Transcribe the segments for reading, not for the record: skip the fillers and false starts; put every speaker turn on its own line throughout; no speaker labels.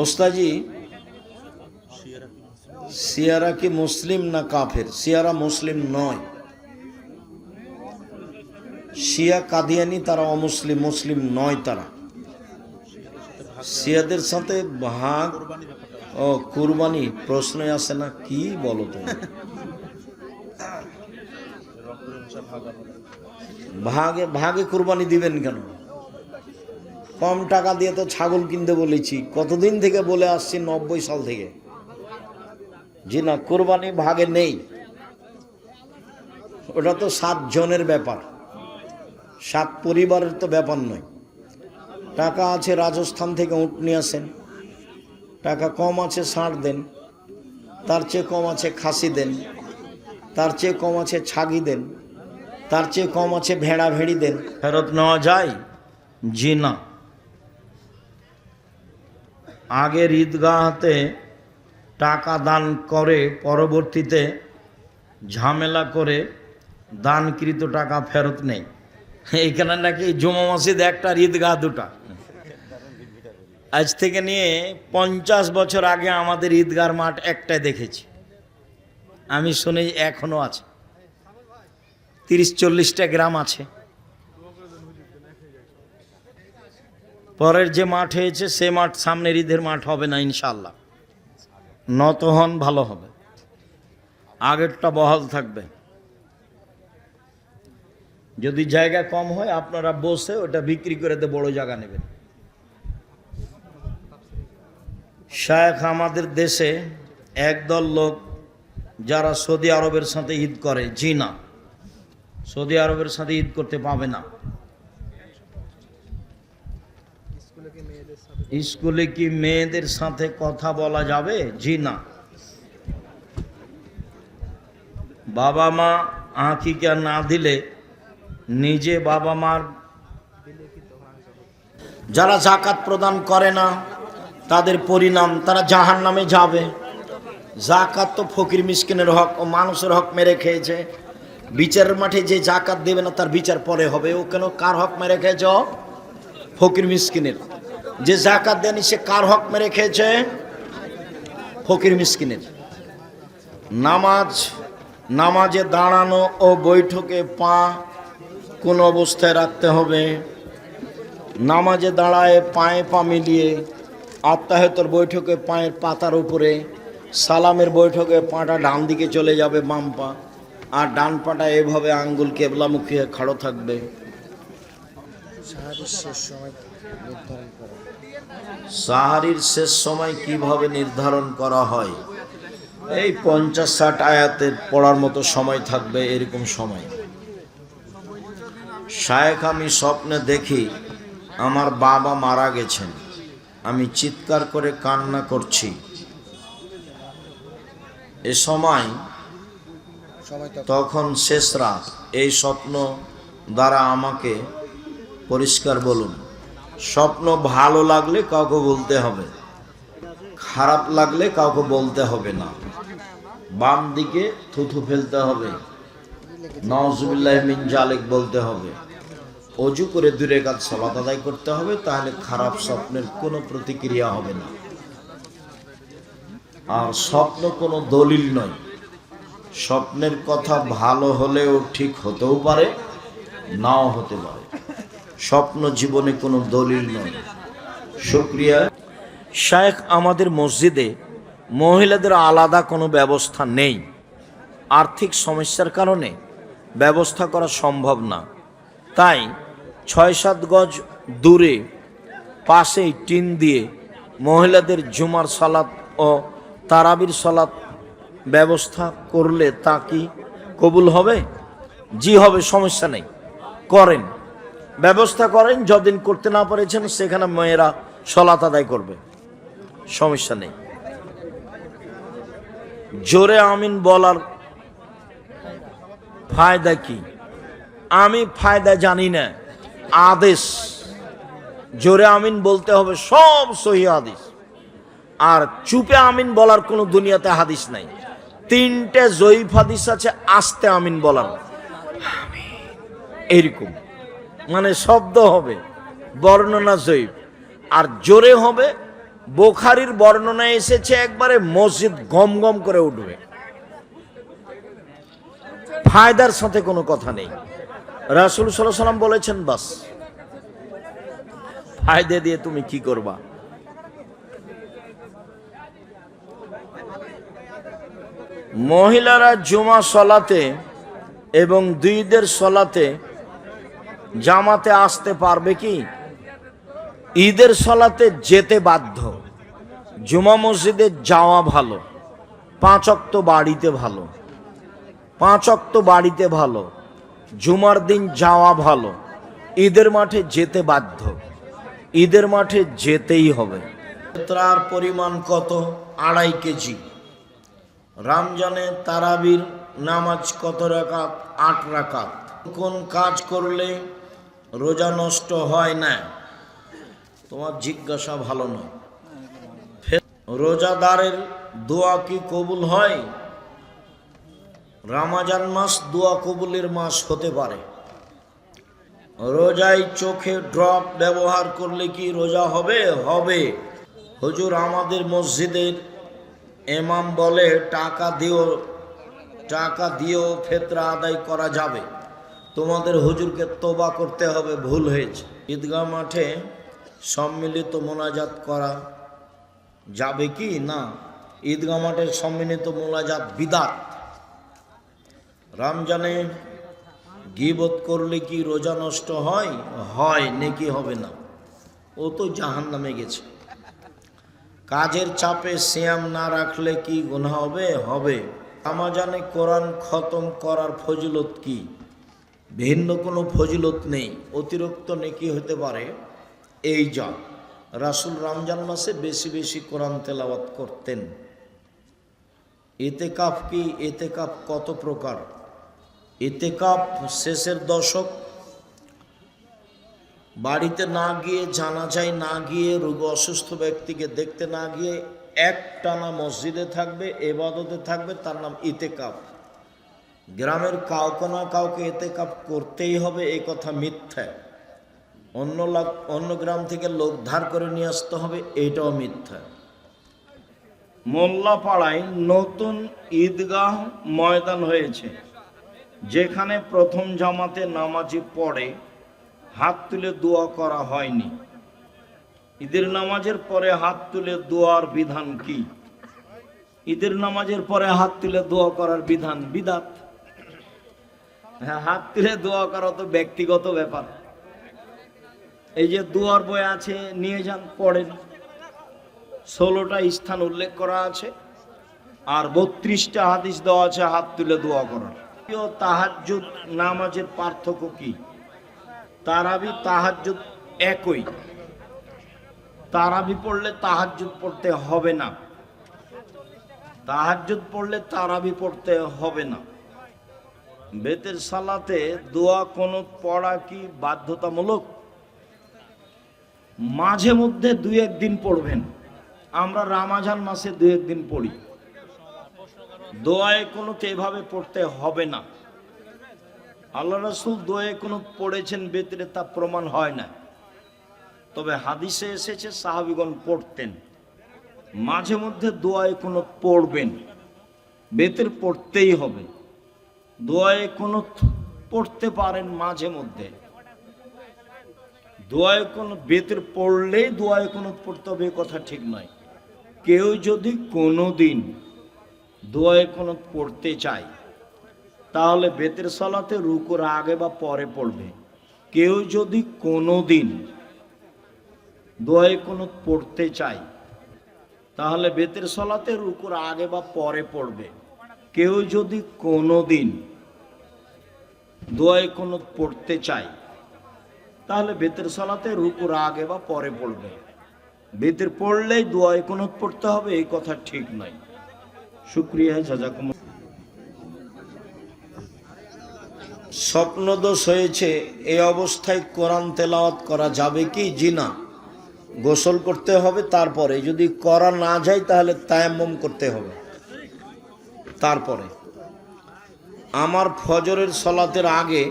ওস্তাজি, শিয়ারা কি মুসলিম না কাফের? শিয়ারা মুসলিম নয়। শিয়া কাদিয়ানি তারা অমুসলিম, মুসলিম নয় তারা। শিয়াদের সাথে ভাগ ও কুরবানি প্রশ্নই আসে না। কি বলো তুমি? ভাগে ভাগে কুরবানি দিবেন কেন? কম টাকা দিয়ে তো ছাগল কিনতে বলেছি, কতদিন থেকে বলে আসছি, 90 সাল থেকে। জি না, কুরবানি ভাগে নেই। ওটা তো 7 জনের ব্যাপার, 7 পরিবারের তো ব্যাপার নয়। টাকা আছে রাজস্থান থেকে উট নিয়ে আসেন, টাকা কম আছে ষাঁড় দেন, তার চেয়ে কম আছে খাসি দেন, তার চেয়ে কম আছে ছাগি দেন, তার চেয়ে কম আছে ভেড়া ভেড়ি দেন। ফেরত নেওয়া যায়? জি না। আগের ঈদগাহতে টাকা দান করে পরবর্তীতে ঝামেলা করে দানকৃত টাকা ফেরত নেই। এইখানে নাকি জুমা মসজিদ একটা, ঈদগাহ দুটা। আজ থেকে নিয়ে 50 বছর আগে আমাদের ঈদগার মাঠ একটাই দেখেছি, আমি শুনি এখনো আছে। 30-40টা গ্রাম আছে। পরের যে মাঠ হয়েছে সে মাঠ সামনের ঈদের মাঠ হবে না ইনশাল্লাহ। নত হন, ভালো হবে। আগেরটা বহাল থাকবে। যদি জায়গা কম হয় আপনারা বসে ওটা বিক্রি করে দিয়ে বড় জায়গা নেবেন। শায়েখ আমাদের দেশে একদল লোক যারা সৌদি আরবের সাথে ঈদ করে। জি না, সৌদি আরবের সাথে ঈদ করতে পাবে না। স্কুলে কি মেয়েদের সাথে কথা বলা যাবে? জি না। বাবা মা আকিকা না দিলে নিজে বাবা মার, যারা যাকাত প্রদান করে না তাদের পরিণাম, তারা জাহান্নামে যাবে। যাকাত তো ফকির মিসকিনের হক ও মানুষের হক মেরে খেয়েছে। বিচারের মাঠে যে যাকাত দেবে না তার বিচার পরে হবে। ও কেন, কার হক মেরে খেয়েছে? ফকির মিসকিনের। যে যাকাত দেয়নি সে কার হক মেরে খেয়েছে? ফকির মিসকিনের। নামাজে দাঁড়ানো ও বৈঠকে পা কোন অবস্থায় রাখতে হবে? নামাজে দাঁড়ায় পায়ে পা মিলিয়ে, আত্মাহতর বৈঠকে পায়ের পাতার উপরে, সালামের বৈঠকে পাটা ডান দিকে চলে যাবে, বাম পা, আর ডান পাটা এভাবে আঙ্গুল কেবলামুখী হয়ে খাড়ো থাকবে। সাহারির শেষ সময় কিভাবে নির্ধারণ করা হয়? এই 50-60 আয়াতের পড়ার মতো সময় থাকবে, এরকম সময়। শায়েখ, আমি স্বপ্নে দেখি আমার বাবা মারা গেছেন, আমি চিৎকার করে কান্না করছি। এ সময় তখন শেষ রাত। এই স্বপ্ন দ্বারা আমাকে পরিষ্কার বলুন। স্বপ্ন ভালো লাগলে কাউকে বলতে হবে, খারাপ লাগলে কাউকে বলতে হবে না। বাম দিকে থুথু ফেলতে হবে, নাউজুবিল্লাহি মিন জালিক বলতে হবে, অজু করে 2 রাকাত সালাত আদায় করতে হবে, তাহলে খারাপ স্বপ্নের কোনো প্রতিক্রিয়া হবে না। আর স্বপ্ন কোনো দলিল নয়। স্বপ্নের কথা ভালো হলেও ঠিক হতেও পারে, নাও হতে পারে। স্বপ্ন জীবনে কোনো দলিল নয়। শুকরিয়া। শায়েখ, আমাদের মসজিদে মহিলাদের আলাদা কোনো ব্যবস্থা নেই। আর্থিক সমস্যার কারণে ব্যবস্থা করা সম্ভব না। তাই 6-7 গজ দূরে পাশেই টিন দিয়ে মহিলাদের জুমার সালাত ও তারাবির সালাত ব্যবস্থা করলে তা কি কবুল হবে? জি হবে, সমস্যা নেই, করেন, ব্যবস্থা করেন। যতদিন করতে না পেরেছেন সেখানে মেয়েরা সালাত আদায় করবে, সমস্যা নেই। জোরে আমিন বলার ফায়দা কি? আমি ফায়দা জানি না। আদেশ জোরে আমিন বলতে হবে, সব সহিহ হাদিস। আর চুপে আমিন বলার কোনো দুনিয়াতে হাদিস নাই। 3টে জয়ীফ হাদিস আছে আস্তে আমিন বলার, এরকম মানে শব্দ হবে, বর্ণনা জয়ীফ। আর জোরে হবে বুখারীর বর্ণনায় এসেছে একবারে মসজিদ গম গম করে উঠবে, ফায়দার সাথে কোনো কথা নেই। রাসূল সাল্লাল্লাহু আলাইহি ওয়াসাল্লাম বলেছেন, বাস ফায়দা দিয়ে তুমি কি করবা? মহিলারা জুমা সলাতে এবং দুইদের সলাতে জামাতে আসতে পারবে কি? ঈদের সলাতে যেতে বাধ্য। জুমা মসজিদে যাওয়া ভালো, 5 ওয়াক্ত বাড়িতে ভালো, 5 ওয়াক্ত বাড়িতে ভালো, জুমার দিন যাওয়া ভালো, ঈদের মাঠে যেতে বাধ্য, ঈদের মাঠে যেতেই হবে। ফিতরার পরিমাণ কত? 2.5 কেজি। রমজানে তারাবির নামাজ কত রাকাত? 8 রাকাত। কোন কাজ করলে রোজা নষ্ট হয় না? তোমার জিজ্ঞাসা ভালো নয়। রোজাদারের দোয়া কি কবুল হয়? রমজান মাস দোয়া কবুলের মাস হতে পারে। রোজায় চোখে ড্রপ ব্যবহার করলে কি রোজা হবে? হবে। হুজুর, আমাদের মসজিদের ইমাম বলে টাকা দিয়েও ফিতরা আদায় করা যাবে। তোমাদের হুজুরকে তওবা করতে হবে, ভুল হয়েছে। ঈদগাহ মাঠে সম্মিলিত মোনাজাত করা যাবে কি? না, ঈদগাহ মাঠে সম্মিলিত মোনাজাত বিদআত। রমজানে গীবত করলে কি রোজা নষ্ট হয়? হয়, নেকি হবে না, ও তো জাহান্নামে গেছে। কাজের চাপে সিয়াম না রাখলে কি গুনাহ হবে? হবে। রমজানে কোরআন খতম করার ফজিলত কি? ভিন্ন কোনো ফজিলত নেই, অতিরিক্ত নেকি হতে পারে। এই যা রাসূল রমজান মাসে বেশি বেশি কোরআন তেলাওয়াত করতেন। ইতিকাফ কি? ইতিকাফ কত প্রকার? ইতিকাফ শেষের দশক, বাড়িতে না গিয়ে, জানাজায় না গিয়ে, রোগী অসুস্থ ব্যক্তিকে দেখতে না গিয়ে একটানা মসজিদে থাকবে, ইবাদতে থাকবে, তার নাম ইতিকাফ। গ্রামের কাউকে না কাউকে ইতিকাফ করতেই হবে, এই কথা মিথ্যা। অন্য গ্রাম থেকে লোক ধার করে নিয়ে আসতে হবে, এইটাও মিথ্যা। মোল্লাপাড়ায় নতুন ঈদগাহ ময়দান হয়েছে, যেখানে প্রথম জামাতে নামাজি পড়ে হাত তুলে দোয়া করা হয়নি। ঈদের নামাজের পরে হাত তুলে দোয়ার বিধান কি? ঈদের নামাজের পরে হাত তুলে দোয়া করার বিধান বিদআত। হ্যাঁ, হাত তুলে দোয়া করা তো ব্যক্তিগত ব্যাপার। এই যে দোয়ার বই আছে, নিয়ে যান, পড়েন। 16টা স্থান উল্লেখ করা আছে আর 32টা হাদিস দেওয়া আছে হাত তুলে দোয়া করার। তাহাজ্জুদ নামাজের পার্থক্য কি? তারাবি তাহাজ্জুদ একই। তারাবি পড়লে তাহাজ্জুদ পড়তে হবে না, তাহাজ্জুদ পড়লে তারাবি পড়তে হবে না। বেতের সালাতে দোয়া কুনুত পড়া কি বাধ্যতামূলক? মাঝে মধ্যে 2-1 দিন পড়বেন। আমরা রমজান মাসে 2-1 দিন পড়ি। দোয়ায়ে কুনুত এভাবে পড়তে হবে না। আল্লাহ রাসূল দোয়ায়ে কুনুত পড়েছেন বেতরে, তা প্রমাণ হয় না, তবে হাদিসে এসেছে সাহাবীগণ পড়তেন। মাঝে মধ্যে দোয়ায়ে কুনুত পড়বেন, বেতের পড়তেই হবে। দোয়ায়ে কুনুত পড়তে পারেন মাঝে মধ্যে। দোয়ায়ে কুনুত বেতের পড়লেই দোয়ায়ে কুনুত পড়তে হবে, কথা ঠিক নয়। কেউ যদি কোনোদিন দোয়ায়ে কুনুত পড়তে চায় তাহলে বেতের সালাতে রুকুর আগে বা পরে পড়বে। কেউ যদি কোনোদিন দোয়ায়ে কুনুত পড়তে চায় তাহলে বেতের সালাতে রুকুর আগে বা পরে পড়বে। কেউ যদি কোনোদিন দোয়ায়ে কুনুত পড়তে চায় তাহলে বেতের সালাতে রুকুর আগে বা পরে পড়বে। বেতের পড়লেই দোয়ায়ে কুনুত পড়তে হবে, এই কথা ঠিক নয়। শুকরিয়া, জাযাকুম। স্বপ্নদোষ হয়েছে, এই অবস্থায় কোরআন তেলাওয়াত করা যাবে কি? জি না, গোসল করতে হবে, তারপরে যদি করা না যায় তাহলে তায়াম্মুম করতে হবে। তারপরে আমার ফজরের সলাতের আগে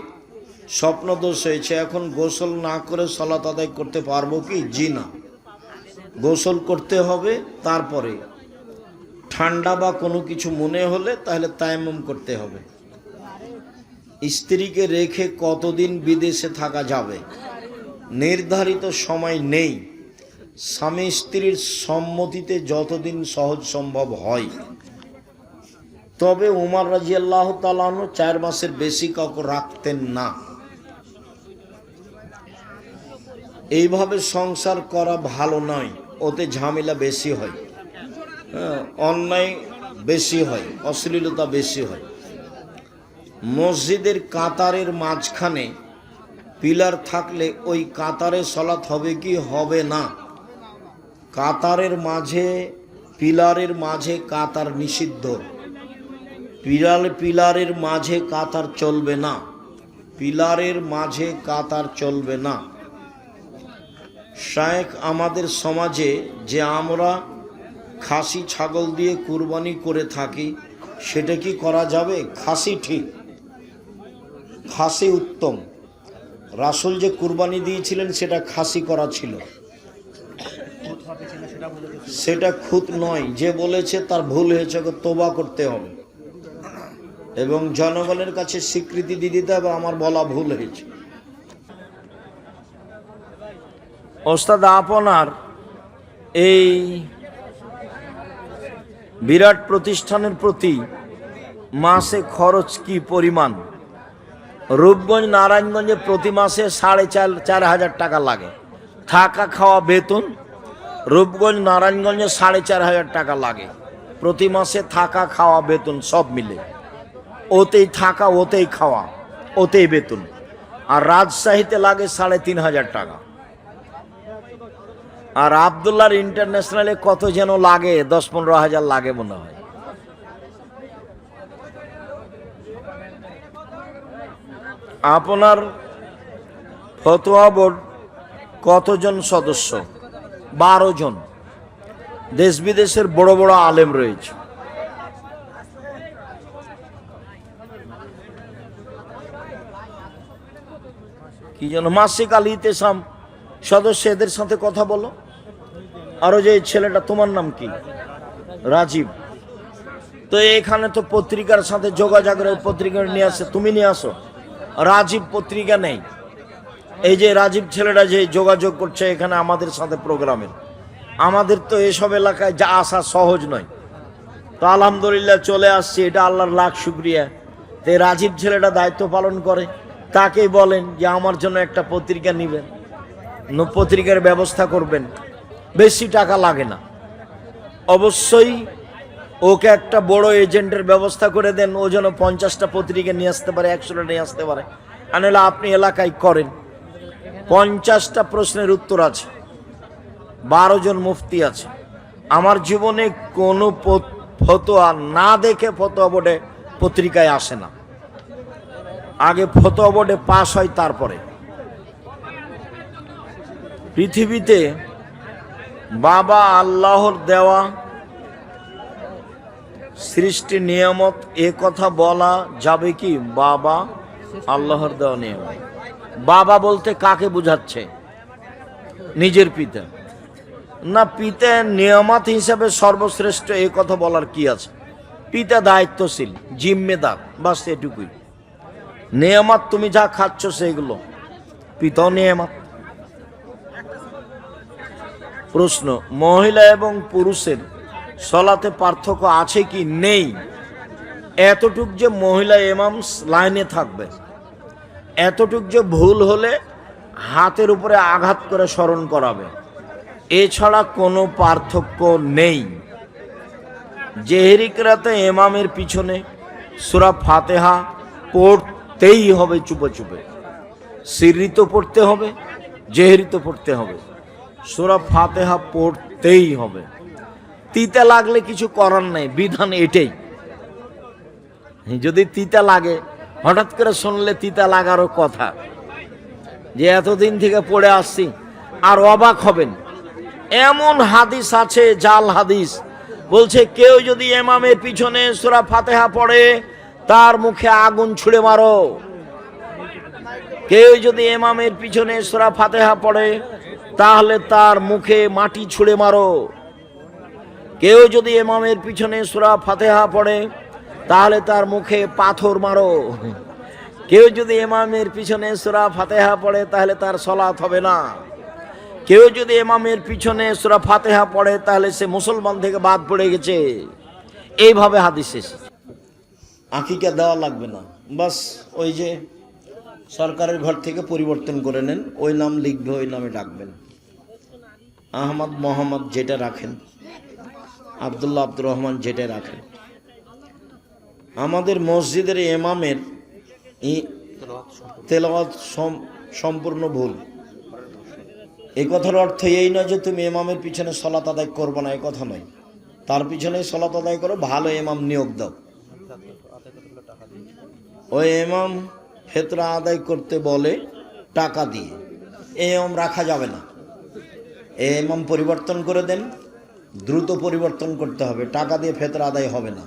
স্বপ্নদোষ হয়েছে, এখন গোসল না করে সলাত আদায় করতে পারবো কি? জি না, গোসল করতে হবে, তারপরে ঠান্ডা বা কোনো কিছু মনে হলে তাহলে তায়াম্মুম করতে হবে। স্ত্রীকে রেখে কতদিন বিদেশে থাকা যাবে? নির্ধারিত সময় নেই, স্বামী স্ত্রীর সম্মতিতে যতদিন সহজ সম্ভব হয়। তবে উমর রাদিয়াল্লাহু তাআলা আনহু 4 মাসের বেশি কাউকে রাখতেন না। এইভাবে সংসার করা ভালো নয়, ওতে ঝামেলা বেশি হয়, অন্যায় বেশি হয়, অশ্লীলতা বেশি হয়। মসজিদের কাতারের মাঝখানে পিলার থাকলে ওই কাতারে সালাত হবে কি হবে না? কাতারের মাঝে, পিলারের মাঝে কাতার নিষিদ্ধ। পিলারের মাঝে কাতার চলবে না, পিলারের মাঝে কাতার চলবে না। শায়েখ আমাদের সমাজে যে আমরা খাসি ছাগল দিয়ে কুরবানি করে থাকি, সেটা কি করা যাবে? খাসি ঠিক, খাসি উত্তম। রাসূল যে কুরবানি দিয়েছিলেন সেটা খাসি করা ছিল, সেটা খুঁত নয়। যে বলেছে তার ভুল হয়েছে, তওবা করতে হবে এবং জনগণের কাছে স্বীকৃতি দিয়ে দিতে হবে আমার বলা ভুল হয়েছে। ওস্তাদ, আপনার এই বিরাট প্রতিষ্ঠানের প্রতি মাসে খরচ কি পরিমাণ? রূপগঞ্জ নারায়ণগঞ্জে প্রতি মাসে 4,500 টাকা লাগে, থাকা খাওয়া বেতন। রূপগঞ্জ নারায়ণগঞ্জে 4,500 টাকা লাগে প্রতি মাসে, থাকা খাওয়া বেতন সব মিলে। ওতেই থাকা, ওতেই খাওয়া, ওতেই বেতন। আর রাজশাহীতে লাগে 3,500 টাকা। আর আবদুল্লাহর ইন্টারন্যাশনালে কত যেন লাগে, 10-15 হাজার লাগে মনে হয়। আপনার ফতোয়া বোর্ড কতজন সদস্য? 12 জন। দেশ বিদেশের বড় বড় আলেম রয়েছে। কি যেন মাসিক আল ইতেসাম সদস্য, এদের সাথে কথা বলো। আরো যে ছেলেটা, তোমার নাম কি? রাজীব। তো এখানে তো পত্রিকার সাথে যোগাযোগ করে, পত্রিকা নিয়ে আসে, তুমি নিয়ে আসো। রাজীব পত্রিকা নেই। এই যে রাজীব ছেলেটা যে যোগাযোগ করছে এখানে আমাদের সাথে প্রোগ্রামের, আমাদের তো এসব এলাকায় যা আসা সহজ নয়। তো আলহামদুলিল্লাহ চলে আসছে, এটা আল্লাহর লাখ শুকরিয়া। তো রাজীব ছেলেটা দায়িত্ব পালন করে, তাকেই বলেন যে আমার জন্য একটা পত্রিকা নেবেন, পত্রিকার ব্যবস্থা করবেন। বেশি টাকা লাগে না, অবশ্যই ওকে একটা বড় এজেন্টের ব্যবস্থা করে দেন, ও যেন 50টা পত্রিকা নিয়ে আসতে পারে, 100টা নিয়ে আসতে পারে। আনলে আপনি এলাকায় করেন, 50টা প্রশ্নের উত্তর আছে, 12 জন মুফতি আছে। আমার জীবনে কোনো ফতোয়া না দেখে ফতোয়া বোর্ডে পত্রিকায় আসে না, আগে ফতোয়া বোর্ডে পাস হয় তারপরে। পৃথিবীতে বাবা আল্লাহর দেওয়া সৃষ্টি নিয়ামত, এ কথা বলা যাবে কি? বাবা আল্লাহর দেওয়া নিয়ামত। বাবা বলতে কাকে বোঝাচ্ছে? নিজের পিতা না? পিতা নিয়ামত হিসাবে সর্বশ্রেষ্ঠ, এ কথা বলার কি আছে? পিতা দায়িত্বশীল, জিম্মেদার, বাস এটুকুই। নিয়ামত তুমি যা খাচ্ছ সেগুলো, পিতাও নিয়ামত। প্রশ্ন, মহিলা এবং পুরুষের সলাতে পার্থক্য আছে কি? নেই। এতটুক যে মহিলা ইমাম লাইনে থাকবে, এতটুক যে ভুল হলে হাতের উপরে আঘাত করে স্মরণ করাবে, এছাড়া কোনো পার্থক্য নেই। জেহেরি কেরাতে ইমামের পিছনে সূরা ফাতিহা পড়তেই হবে, চুপে চুপে। সিররি তো পড়তে হবে, জেহেরি তো পড়তে হবে, সূরা ফাতিহা পড়তেই হবে। তিতা লাগলে কিছু করার নাই, বিধান এটাই। যদি তিতা লাগে, হঠাৎ করে শুনলে তিতা লাগারও কথা, যে এতদিন থেকে পড়ে আসছি, আর অবাক হবেন এমন হাদিস আছে, জাল হাদিস, বলছে কেউ যদি ইমামের পিছনে সূরা ফাতিহা পড়ে তার মুখে আগুন ছুঁড়ে মারো। কেউ যদি ইমামের পিছনে সূরা ফাতিহা পড়ে তাহলে তার মুখে মাটি ছুঁড়ে মারো। কেউ যদি ইমামের পিছনে সূরা ফাতিহা পড়ে তাহলে তার মুখে পাথর মারো। কেউ যদি ইমামের পিছনে সূরা ফাতিহা পড়ে তাহলে তার সালাত হবে না। কেউ যদি ইমামের পিছনে সূরা ফাতিহা পড়ে তাহলে সে মুসলমান থেকে বাদ পড়ে গেছে। এইভাবে হাদিস শেষ। আকিকা দেওয়া লাগবে না, বাস ওই যে সরকারের ঘর থেকে পরিবর্তন করে নেন, ওই নাম লিখবে, ওই নামে ডাকবেন। আহমদ মোহাম্মদ যেটা রাখেন, আব্দুল্লাহ আব্দুর রহমান যেটা রাখেন। আমাদের মসজিদের ইমামের তেলাওয়াত সম্পূর্ণ ভুল। এই কথার অর্থ এই নয় যে তুমি ইমামের পিছনে সালাত আদায় করবে না, এই কথা নয়। তার পিছনে সালাত আদায় করো, ভালো ইমাম নিয়োগ দাও। ওই ইমাম ফেতরা আদায় করতে বলে টাকা দিয়ে, এই ইমাম রাখা যাবে না। এই ইমাম পরিবর্তন করে দেন, দ্রুত পরিবর্তন করতে হবে। টাকা দিয়ে ফেতরা আদায় হবে না।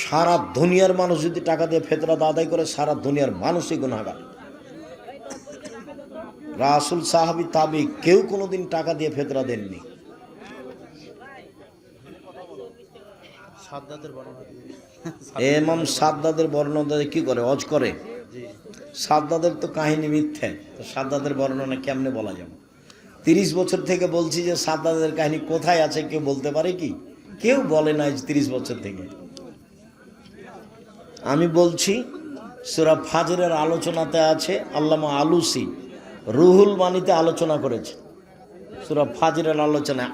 সারা দুনিয়ার মানুষ যদি টাকা দিয়ে ফেতরা আদায় করে, সারা দুনিয়ার মানুষই গুনাহগার। রাসূল, সাহাবী, তাবী কেউ কোনোদিন টাকা দিয়ে ফেতরা দেননি। ইমাম সাদ্দাদের বর্ণনা কি করে? হজ করে। সাদ্দাদের তো কাহিনী মিথ্যে, তো সাদ্দাদের বর্ণনা কেমনে বলা যাবে? 30 বছর থেকে বলছি যে সাদ্দাদের কাহিনী কোথায় আছে কেউ বলতে পারে কি? কেউ বলে না। 30 বছর থেকে আমি বলছি, সূরা ফাজরের আলোচনাতে আছে। আল্লামা আলুসি রুহুল মানিতে আলোচনা করেছে। সূরা ফাজরের আলোচনায়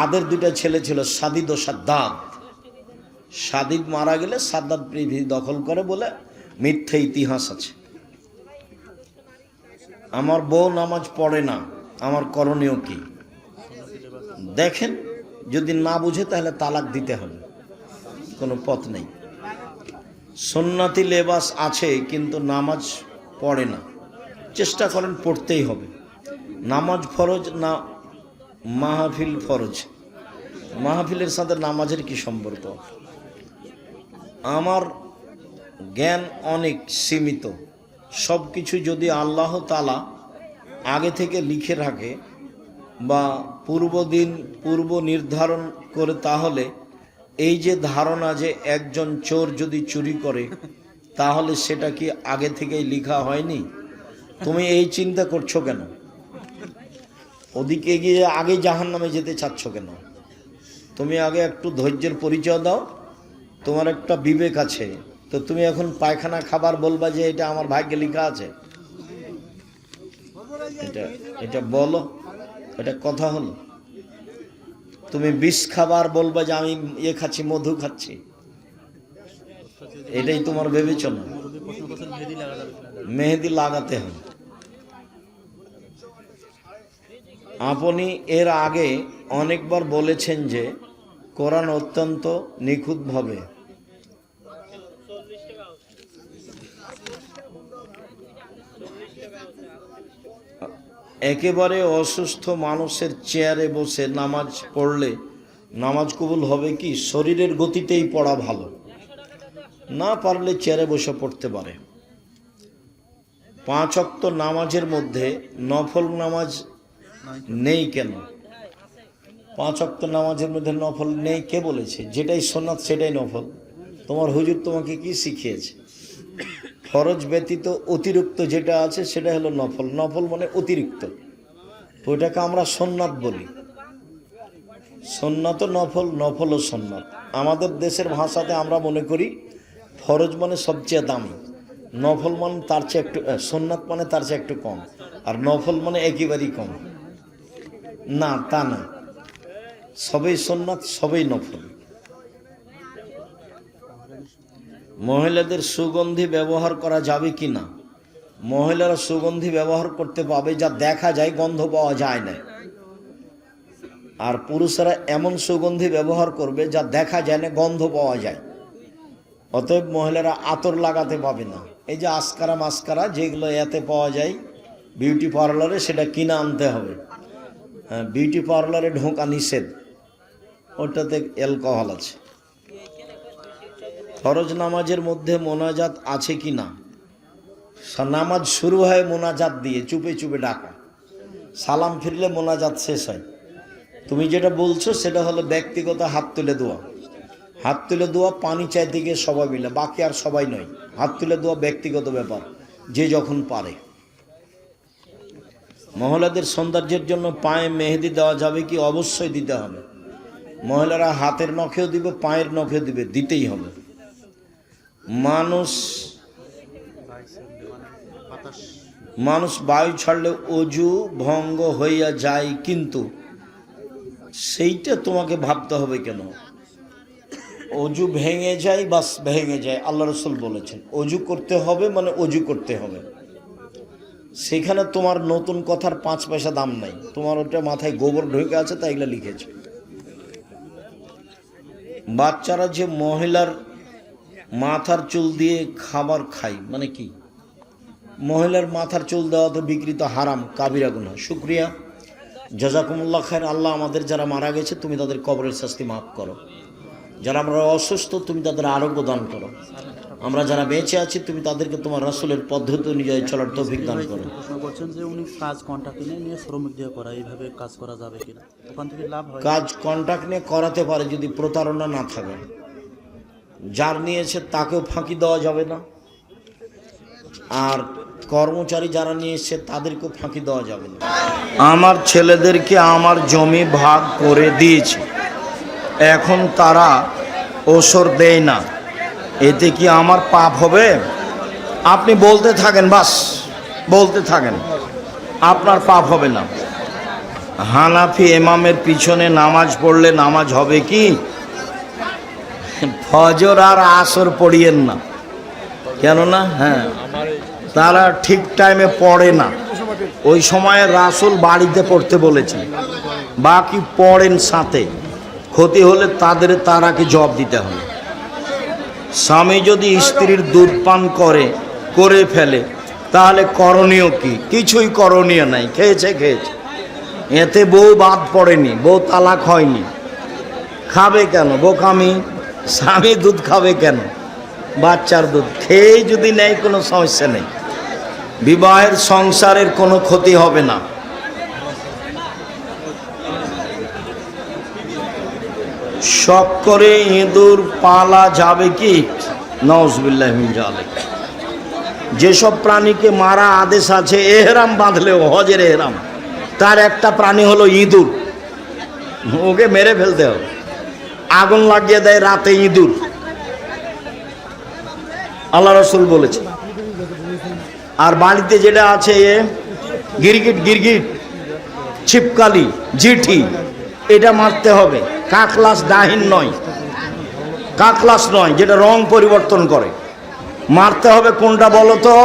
আদের দুইটা ছেলে ছিল, সাদিদ ও সাদ্দাদ। সাদিদ মারা গেলে সাদ্দাদ পৃথিবী দখল করে বলে মিথ্যে ইতিহাস আছে। আমার বউ নামাজ পড়ে না, আমার করণীয় কি? দেখেন, যদি না বুঝে তাহলে তালাক দিতে হবে, কোনো পথ নেই। সুন্নতি লেবাস আছে কিন্তু নামাজ পড়ে না, চেষ্টা করেন পড়তেই হবে। নামাজ ফরজ না মাহফিল ফরজ? মাহফিলের সাথে নামাজের কি সম্পর্ক? আমার জ্ঞান অনেক সীমিত। সব কিছু যদি আল্লাহ তাআলা আগে থেকে লিখে রাখে বা পূর্ব নির্ধারণ করে, তাহলে এই যে ধারণা যে একজন চোর যদি চুরি করে তাহলে সেটা কি আগে থেকেই লেখা হয়নি? তুমি এই চিন্তা করছো কেন? ওদিকে গিয়ে আগে জাহান্নামে যেতে চাচ্ছ কেন? তুমি আগে একটু ধৈর্যের পরিচয় দাও। তোমার একটা বিবেক আছে, তো তুমি এখন পায়খানা খাবার বলবা যে এটা আমার ভাগ্যে লেখা আছে? এটা বলো, এটা কথা হলো? তুমি বিষ খাবার বলবা যে আমি খাচ্ছি, মধু খাচ্ছি, এটাই তোমার বিবেচনা? মেহেদি লাগাতে হবে। আপনি এর আগে অনেকবার বলেছেন যে কোরআন অত্যন্ত নিখুঁতভাবে একেবারে অসুস্থ মানুষের চেয়ারে বসে নামাজ পড়লে নামাজ কবুল হবে কি? শরীরের গতিতেই পড়া ভালো, না পারলে চেয়ারে বসে পড়তে পারে। 5 ওয়াক্ত নামাজের মধ্যে নফল নামাজ নেই কেন? 5 ওয়াক্ত নামাজের মধ্যে নফল নেই কে বলেছে? যেটাই সুন্নাত সেটাই নফল। তোমার হুজুর তোমাকে কি শিখিয়েছে? ফরজ ব্যতীত অতিরিক্ত যেটা আছে সেটা হলো নফল। নফল মানে অতিরিক্ত, ওইটাকে আমরা সুন্নাত বলি। সুন্নাত ও নফল, নফল ও সুন্নাত। আমাদের দেশের ভাষাতে আমরা মনে করি ফরজ মানে সবচেয়ে দামি, নফল মানে তার চেয়ে একটু, সুন্নাত মানে তার চেয়ে একটু কম, আর নফল মানে একেবারেই কম। না, তা না, সবই সুন্নাত, সবই নফল। মহিলাদের সুগন্ধি ব্যবহার করা যাবে কি না? মহিলারা সুগন্ধি ব্যবহার করতে পাবে যা দেখা যায়, গন্ধ পাওয়া যায় না। আর পুরুষেরা এমন সুগন্ধি ব্যবহার করবে যা দেখা যায় না, গন্ধ পাওয়া যায়। অতএব মহিলারা আতর লাগাতে পাবে না। এই যে আসকারা মাস্কারা যেগুলো এতে পাওয়া যায় বিউটি পার্লারে, সেটা কিনে আনতে হবে। বিউটি পার্লারে ঢোকা নিষেধ, ওটাতে অ্যালকোহল আছে। ফরজ নামাজের মধ্যে মোনাজাত আছে কি না? নামাজ শুরু হয় মোনাজাত দিয়ে, চুপে চুপে ডাকা। সালাম ফিরলে মোনাজাত শেষ হয়। তুমি যেটা বলছো সেটা হলো ব্যক্তিগত হাত তুলে দোয়া। হাত তুলে দোয়া পানি চাইতে গিয়ে সবাই মিলে, বাকি আর সবাই নয়। হাত তুলে দোয়া ব্যক্তিগত ব্যাপার, যে যখন পারে। মহিলাদের সৌন্দর্যের জন্য পায়ে মেহেদি দেওয়া যাবে কি? অবশ্যই দিতে হবে। মহিলারা হাতের নখেও দিবে, পায়ের নখেও দিবে, দিতেই হবে। মানুষ বায়ু ছাড়লে অজু ভঙ্গ হইয়া যায়, কিন্তু সেইটা তোমাকে ভাবতে হবে কেন? অজু ভেঙে যায়, বাস ভেঙে যায়। আল্লাহ রসুল বলেছেন অজু করতে হবে, মানে অজু করতে হবে। সেখানে তোমার নতুন কথার 5 পয়সা দাম নাই। তোমার ওটা মাথায় গোবর ঢুকে আছে, তাই এগুলো লিখেছে। বাচ্চারা যে মহিলার মাথার চুল দিয়ে খাবার খায়, মানে কি? মহিলার মাথার চুল দেওয়া তো বিকৃত, হারাম, কাবিরা গুনাহ। শুকরিয়া, জাযাকুমুল্লাহ খায়ের। আল্লাহ আমাদের যারা মারা গেছে তুমি তাদের কবরের শাস্তি মাফ করো। যারা আমরা অসুস্থ তুমি তাদের আরোগ্য দান করো। আমরা যারা বেঁচে আছি তুমি তাদেরকে তোমার রাসূলের পদ্ধতি অনুযায়ী চলার তৌফিক দান করো।
প্রশ্ন করছেন যে উনি কাজ কন্ট্রাক্ট নিয়ে শ্রমিক দিয়ে করা, এইভাবে কাজ করা যাবে কিনা? ওখান থেকে লাভ হয়?
কাজ কন্ট্রাক্ট নিয়ে করাতে পারে, যদি প্রতারণা না থাকে। যার নিয়েছে তাকেও ফাঁকি দেওয়া যাবে না, আর কর্মচারী যারা নিয়ে এসছে তাদেরকেও ফাঁকি দেওয়া যাবে না। আমার ছেলেদেরকে আমার জমি ভাগ করে দিয়েছে, এখন তারা ওসর দেয় না, এতে কি আমার পাপ হবে? আপনি বলতে থাকেন, বাস বলতে থাকেন, আপনার পাপ হবে না। হানাফি ইমামের পিছনে নামাজ পড়লে নামাজ হবে কি? ফজর আর আসর পড়িয়েন না, কেননা তারা ঠিক টাইমে পড়ে না। ওই সময়ে রাসূল বাড়িতে পড়তে বলেছেন, বাকি পড়েন সাথে, ক্ষতি হলে তারাকে জবাব দিতে হবে। স্বামী যদি স্ত্রীর দুধ পান করে ফেলে, তাহলে করণীয় কি? কিছুই করণীয় নাই, খেয়েছে। এতে বউ বাদ পড়েনি, বউ তালাক হয়নি। খাবে কেন? বোকামি। স্বামী দুধ খাবে কেন? বাচ্চার দুধ খেয়েই যদি নেয় কোনো সমস্যা নেই, বিবাহের সংসারের কোনো ক্ষতি হবে না। শখ করে ইঁদুর পালা যাবে কি? নাউজুবিল্লাহি মিন যালিক। যেসব প্রাণীকে মারা আদেশ আছে এহরাম বাঁধলেও, হজের এহরাম, তার একটা প্রাণী হলো ইঁদুর। ওকে মেরে ফেলতে হবে। আগুন লাগিয়ে দেয় রাতে ইঁদুর, আল্লাহ রাসূল বলেছে। আর বাড়িতে যেটা আছে গিরগিট, ছিপকালি, জিঠি, এটা মারতে হবে। কাকলাস, ডাহিন নয়, কাকলাস নয়, যেটা রং পরিবর্তন করে। মারতে হবে কোনটা বলো তো?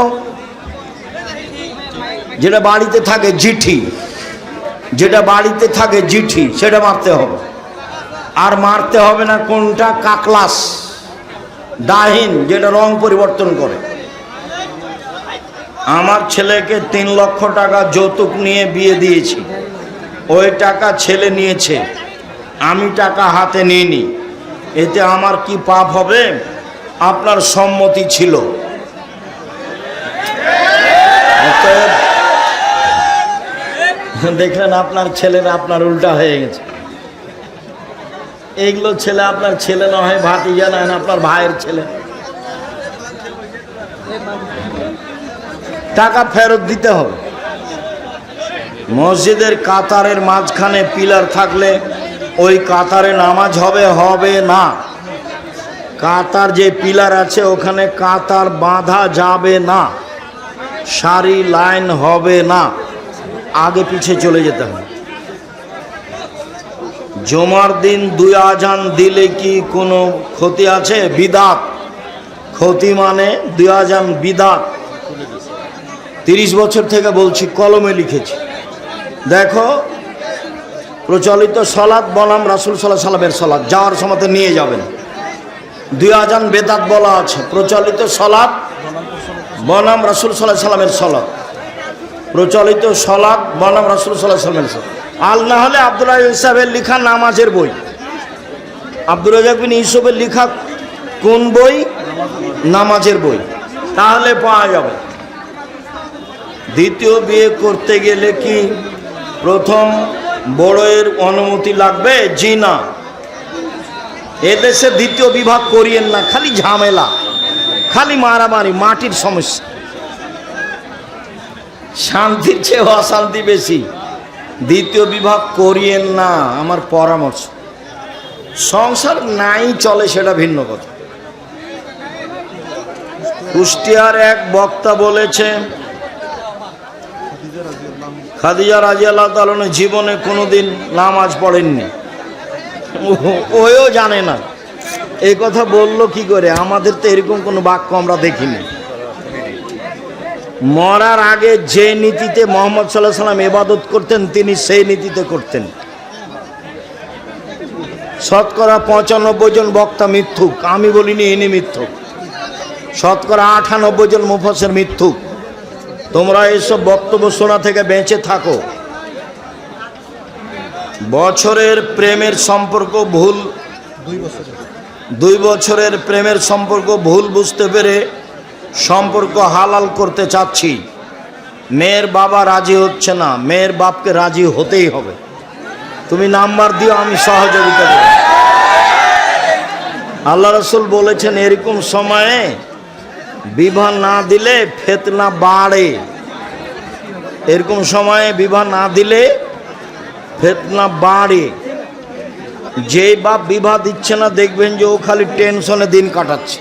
যেটা বাড়িতে থাকে জিঠি, সেটা মারতে হবে। আর মারতে হবে না কোনটা? কাকলাস, ডাহিন, যেটা রং পরিবর্তন করে। আমার ছেলেকে 3 লক্ষ টাকা যৌতুক নিয়ে বিয়ে দিয়েছি, ওই টাকা ছেলে নিয়েছে, আমি টাকা হাতে নিইনি, এতে আমার কি পাপ হবে? আপনার সম্মতি ছিল। দেখলেন আপনার ছেলের আপনার উল্টা হয়ে গেছে। এইগুলো ছেলে আপনার ছেলে না হয় ভাতিজা, না আপনার ভাইয়ের ছেলে। টাকা ফেরত দিতে হবে। মসজিদের কাতারের মাঝখানে পিলার থাকলে ওই কাতারে নামাজ হবে না। কাতার যে পিলার আছে ওখানে কাতার বাঁধা যাবে না, সারি লাইন হবে না, আগে পিছে চলে যেতে হবে। জুমার দিন 2 আজান দিলে কি কোনো ক্ষতি আছে? বিদাত। ক্ষতি মানে 2 আজান বিদাত। 30 বছর থেকে বলছি, কলমে লিখেছি। দেখো, প্রচলিত সলাৎ বনাম রাসূল সাল্লাল্লাহু আলাইহি সাল্লামের সলাৎ, যাওয়ার সময় নিয়ে যাবেন। 2 আজান বেদাত বলা আছে, প্রচলিত সলাৎ বনাম রাসূল সাল্লাল্লাহু আলাইহি সাল্লামের সলাৎ, প্রচলিত সলাৎ বনাম রাসূল সাল্লাল্লাহু আলাইহি সাল্লামের সলাৎ। আল না হলে আব্দুল্লাহ ইউসুফের লেখা নামাজের বই। আব্দুর রাজ্জাক বিন ইউসুফের লেখা কোন বই? নামাজের বই, তাহলে পাওয়া যাবে। দ্বিতীয় বিয়ে করতে গেলে কি প্রথম বড়ের অনুমতি লাগবে? জি না। এদেশে দ্বিতীয় বিবাহ করিয়েন না, খালি ঝামেলা, খালি মারামারি, মাটির সমস্যা। শান্তির চেয়ে অশান্তি বেশি। দ্বিতীয় বিবাহ করিয়েন না, আমার পরামর্শ। সংসার নাই চলে সেটা ভিন্ন কথা। কুষ্টিয়ার এক বক্তা বলেছে, খাদিজা রাদিয়াল্লাহু তাআলা জীবনে কোনোদিন নামাজ পড়েননি। ওও জানে না। এই কথা বললো কি করে? আমাদের তো এরকম কোনো বাক্য আমরা দেখিনি। মরার আগে যে নীতিতে মুহাম্মদ সাল্লাল্লাহু আলাইহি ওয়াসাল্লাম ইবাদত করতেন, তিনি সেই নীতিতে করতেন। শতকরা 95 জন বক্তা মিথ্যুক, আমি বলিনি ইনি মিথ্যুক। শতকরা 98 জন মুফাসসির মিথ্যুক। তোমরা এসব বক্তব্য শোনা থেকে বেঁচে থাকো। বছরের প্রেমের সম্পর্ক ভুল, 2 বছরের প্রেমের সম্পর্ক ভুল বুঝতে পেরে সম্পর্ক হালাল করতে চাচ্ছি। মেয়ের বাবা রাজি হচ্ছে না, মেয়ের বাপকে রাজি হতেই হবে। তুমি নাম্বার দিও, আমি সহযোগিতা করব। আল্লাহ রাসূল বলেছেন, এরকম সময়ে বিবাহ না দিলে ফিতনা বাড়ে। এরকম সময়ে বিবাহ না দিলে ফিতনা বাড়ে। যেই বাপ বিবাহ দিচ্ছে না, দেখবেন যে ও খালি টেনশনে দিন কাটাচ্ছে,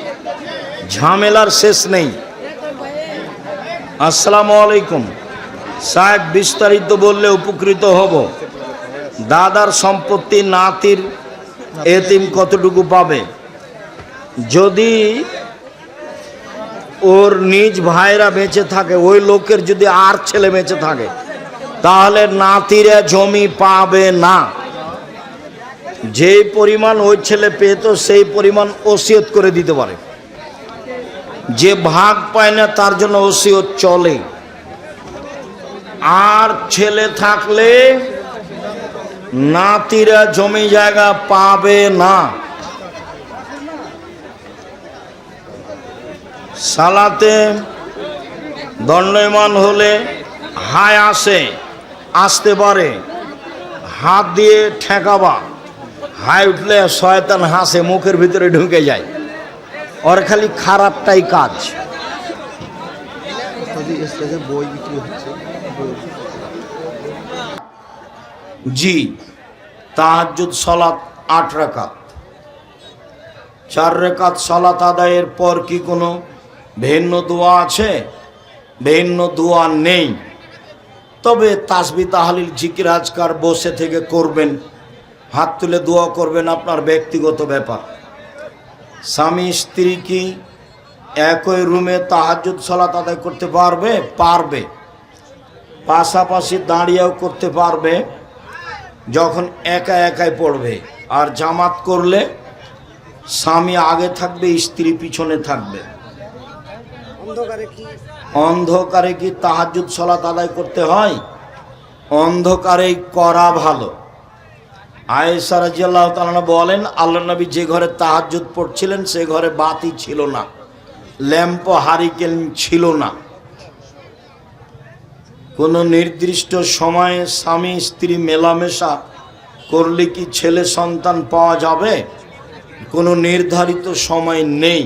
ঝামেলার শেষ নেই। আসসালামু আলাইকুম সাহেব, বিস্তারিত বললে উপকৃত হব। দাদার সম্পত্তি নাতির এতিম কতটুকু পাবে? যদি ওর নিজ ভাইরা বেঁচে থাকে, ওই লোকের যদি আর ছেলে বেঁচে থাকে, তাহলে নাতিরা জমি পাবে না। যেই পরিমাণ ওই ছেলে পেত সেই পরিমাণ ওসিয়ত করে দিতে পারে। যে ভাগ পায় না তার জন্য ওসিয়ত চলে। আর ছেলে থাকলে নাতিরা জমি জায়গা পাবে না। সালাতে দণ্ডায়মান হলে হায় আসতে পারে, হাত দিয়ে ঠেকাবা। হাই উঠলে শয়তান হাসে, মুখের ভিতরে ঢুকে যায়। ওর খালি খারাপটাই কাজ। জি, তাহাজ্জুদ সালাত 8 রাকাত, 4 রাকাত সালাত আদায়ের পর কি কোনো ভিন্ন দোয়া আছে? ভিন্ন দোয়া নেই। তবে তাসবিহ তাহলিল জিকির আজকার বসে থেকে করবেন, হাত তুলে দোয়া করবেন, আপনার ব্যক্তিগত ব্যাপার। স্বামী স্ত্রী কি একই রুমে তাহাজ্জুদ সালাত আদায় করতে পারবে? পারবে। পাশাপাশি দাঁড়িয়েও করতে পারবে, যখন একা একাই পড়বে। আর জামাত করলে স্বামী আগে থাকবে, স্ত্রী পিছনে থাকবে। অন্ধকারে কি তাহাজ্জুদ সালাত আদায় করতে হয়? অন্ধকারেই করা ভালো। আয়েশা রাদিয়াল্লাহু তাআলা বলেন, আল্লাহর নবী যে ঘরে তাহাজ্জুদ পড়ছিলেন সে ঘরে বাতি ছিল না, ল্যাম্প হারিকেন ছিল না। কোনো নির্দিষ্ট সময়ে স্বামী স্ত্রী মেলামেশা করলে কি ছেলে সন্তান পাওয়া যাবে? কোনো নির্ধারিত সময় নেই,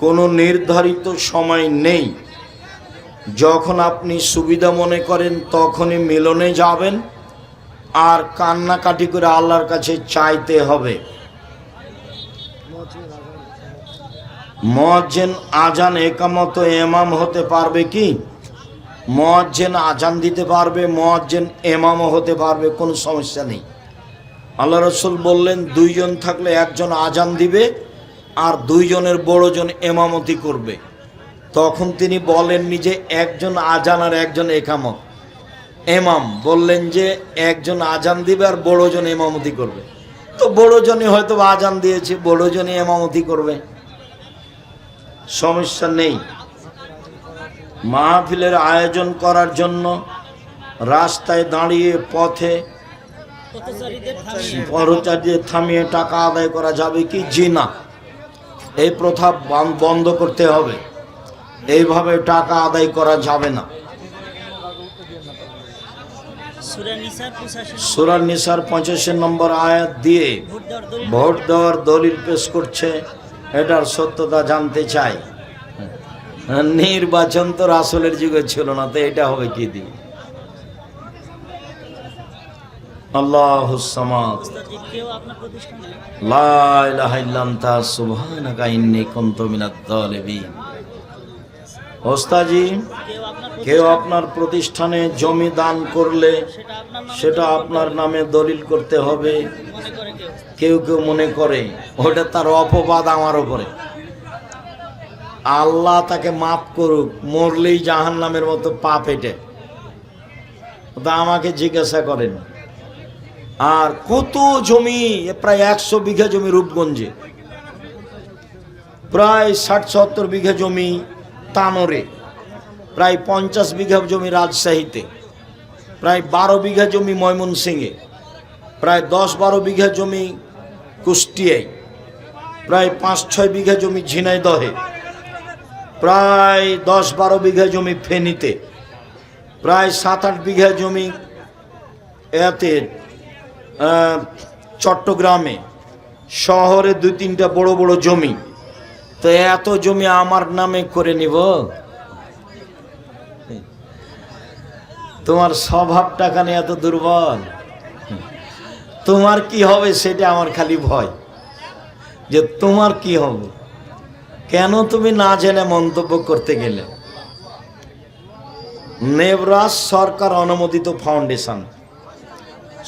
কোনো নির্ধারিত সময় নেই। যখন আপনি সুবিধা মনে করেন তখনই মিলনে যাবেন, আর কান্নাকাটি করে আল্লাহর কাছে চাইতে হবে। মুয়াজ্জিন আজান একামত ইমাম হতে পারবে কি? মুয়াজ্জিন আজান দিতে পারবে, মুয়াজ্জিন ইমামও হতে পারবে, কোনো সমস্যা নেই। আল্লাহ রাসূল বললেন, 2 জন থাকলে একজন আজান দিবে আর 2 জনের বড়জন ইমামতি করবে। তখন তিনি বলেননি যে একজন আজান আর একজন একামত। ইমাম বললেন যে একজন আজান দিবে আর বড়জন ইমামতি করবে। তো বড়জনই হয়তো আজান দিয়েছে, বড়জনই ইমামতি করবে, সমস্যা নেই। মাহফিলের আয়োজন করার জন্য রাস্তায় দাঁড়িয়ে পথে পথচারীদের থামিয়ে টাকা আদায় করা যাবে কি? জি না, এই প্রথা বন্ধ করতে হবে। এইভাবে টাকা আদায় করা যাবে না।
সূরা নিসার 85
সূরা নিসার 85 নম্বর আয়াত দিয়ে ভোট দেওয়ার দলিল পেশ করছে, এটার সত্যতা জানতে চাই। নির্বাচন তো রাসূলের যুগে ছিল না, তো এটা হবে কি দিয়ে? আল্লাহুস সামাদ,
উস্তাদজি, কেউ আপনার প্রতিষ্ঠানে
লা ইলাহা ইল্লা আনতা সুবহানাকা ইন্নী কুনতু মিনাজ জালিমিন। ওস্তাজি, কেউ আপনার প্রতিষ্ঠানে জমি দান করলে সেটা আপনার নামে দলিল করতে হবে,
মনে করে কেউ
কেউ কেউ মনে করে ওটা তার অপবাদ আমার উপরে। আল্লাহ তাকে মাফ করুক, মরলেই জাহান্নামের মতো পাপ এটে। তা আমাকে জিজ্ঞাসা করেন। আর কত জমি, প্রায় 100 বিঘা জমি রূপগঞ্জে, প্রায় 60-70 বিঘা জমি তানোরে, প্রায় 50 বিঘা জমি রাজশাহীতে, প্রায় 12 বিঘা জমি ময়মনসিংহে, প্রায় 10-12 বিঘা জমি কুষ্টিয়ায়, প্রায় 5-6 বিঘা জমি ঝিনাইদহে, প্রায় 10-12 বিঘা জমি ফেনীতে, প্রায় 7-8 বিঘা জমি এতে চট্টগ্রামে, শহরে 2-3টা বড় বড় জমি। তো এত জমি আমার নামে করে নিব? তোমার স্বভাবটা কেন এত দুর্বল? তোমার কি হবে সেটা আমার খালি ভয়, যে তোমার কি হবে। কেন তুমি না জেনে মন্তব্য করতে গেলে? নেবরাস সরকার অনুমোদিত ফাউন্ডেশন,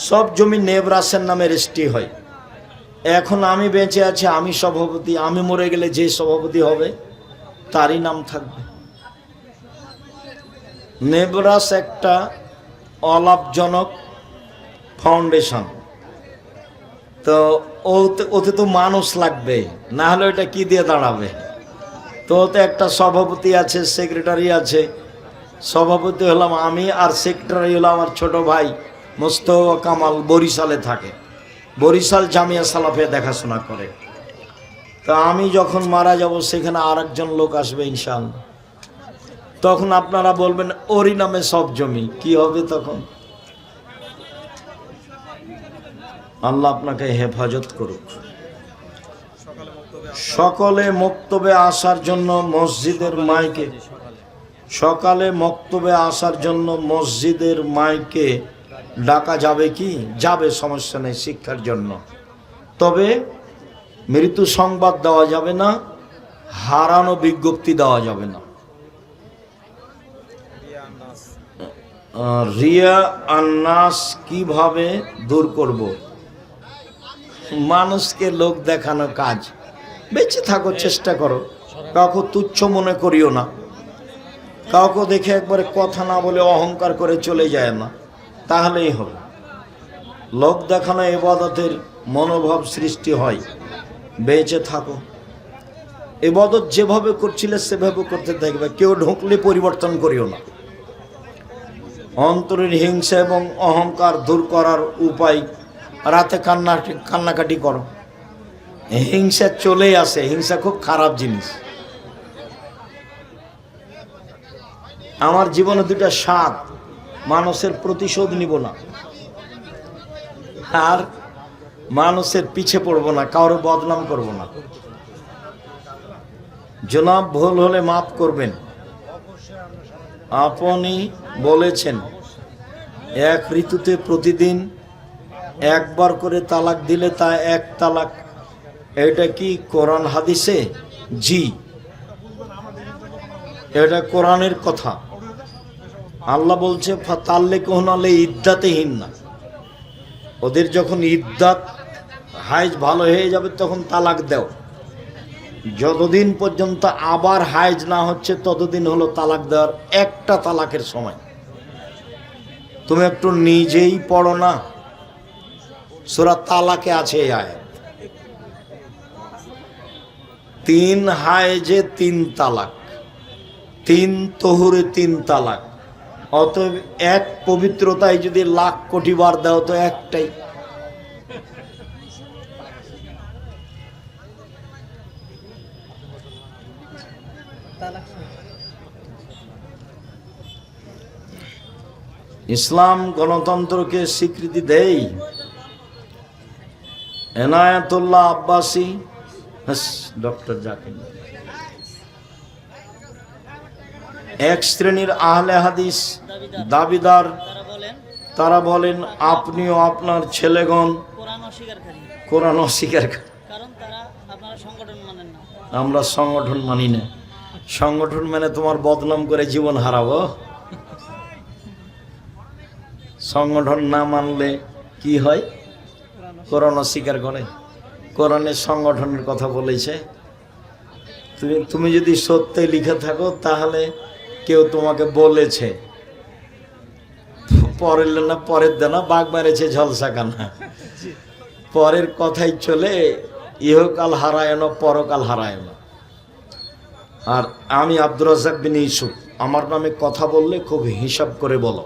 সব জমি নেবরাসের নামে রেজিস্ট্রি হয়। এখন আমি বেঁচে আছি, আমি সভাপতি, আমি মরে গেলে যে সভাপতি হবে তারই নাম থাকবে। নেবরাস একটা অলাভজনক ফাউন্ডেশন, তো ওতে তো মানুষ লাগবে, না হলে ওটা কি দিয়ে দাঁড়াবে? তো ওতে একটা সভাপতি আছে, সেক্রেটারি আছে। সভাপতি হলাম আমি, আর সেক্রেটারি হলো আমার ছোট ভাই মোস্তফা কামাল, বরিশালে থাকে, বরিশাল জামিয়া সালাফে দেখাশোনা করে। তা আমি যখন মারা যাব সেখানে আরেকজন লোক আসবে ইনশাআল্লাহ। তখন আপনারা বলবেন ওরই নামে সব জমি, কি হবে তখন? আল্লাহ আপনাকে হেফাজত করুক। সকলে মক্তবে আসার জন্য মসজিদের মাইকে, সকালে মক্তবে আসার জন্য মসজিদের মাইকে ডাকা যাবে কি? যাবে, সমস্যা নেই, শিক্ষার জন্য। তবে মৃত্যু সংবাদ দেওয়া যাবে না, হারানো বিজ্ঞপ্তি দেওয়া যাবে না। রিয়া আন্নাস কিভাবে দূর করব? মানুষকে লোক দেখানো কাজ। বেঁচে থাকো, চেষ্টা করো, কাউকে তুচ্ছ মনে করিও না, কাউকে দেখে একবারে কথা না বলে অহংকার করে চলে যায় না, তাহলেই হবে। লোক দেখানো ইবাদতের মনোভাব সৃষ্টি হয়। বেঁচে থাকো, ইবাদত যেভাবে করছিলে সেভাবে করতে থাকবে, কেউ ঢুকলে পরিবর্তন করিও না। অন্তরের হিংসা এবং অহংকার দূর করার উপায়, রাতে কান্নাকাটি করো। হিংসা চলেই আসে, হিংসা খুব খারাপ জিনিস। আমার জীবনে 2টা স্বাদ, মানুষের প্রতিশোধ নিব না, আর মানুষের পিছে পড়বো না, কারোর বদনাম করব না। জনাব, ভুল হলে মাফ করবেন। আপনি বলেছেন এক ঋতুতে প্রতিদিন একবার করে তালাক দিলে তা 1 তালাক, এটা কি কোরআন হাদিসে? জি, এটা কোরআনের কথা। আল্লাহ বলছে ফাতাল্লিকুহুন্না লিইদ্দাতিহিন না, ওদের যখন ইদ্দাত হাইজ ভালো হয়ে যাবে তখন তালাক দাও। যতদিন পর্যন্ত আবার হাইজ না হচ্ছে ততদিন হলো তালাক দেওয়ার একটা তালাকের সময়। তুমি একটু নিজেই পড়ো না, সূরা তালাকে আছে এই আয়াত, 3 হাইজে 3 তালাক, 3 তহুরে 3 তালাক। অতএব এক পবিত্রতায় যদি লাখ কোটি বার দাও তো একটাই। ইসলাম গণতন্ত্রকে স্বীকৃতি দেয়। এনায়েতুল্লাহ আব্বাসী, ডক্টর জাকির, এক শ্রেণীর আহলে হাদিস দাবিদার, তারা বলেন আপনিও আপনার ছেলেগণ
কোরআন অস্বীকারী,
কোরআন অস্বীকার করে।
কারণ তারা আপনারা সংগঠন মানেন না।
আমরা সংগঠন মানি না। সংগঠন মানে তোমার বদনাম করে জীবন হারাবো? সংগঠন না মানলে কি হয়? কোরআন অস্বীকার করে। কোরআনের সংগঠনের কথা বলেছে। তুমি যদি সত্যি লিখে থাকো তাহলে কেউ তোমাকে বলেছে, পরের না পরের দেনা বাঘ মেরেছে ঝলসা কানা, পরের কথাই চলে, ইহকাল হারায় না পরকাল হারায় না। আর আমি আব্দুর রাজ্জাক বিন ইউসুফ, আমার নামে কথা বললে খুব হিসাব করে বলো।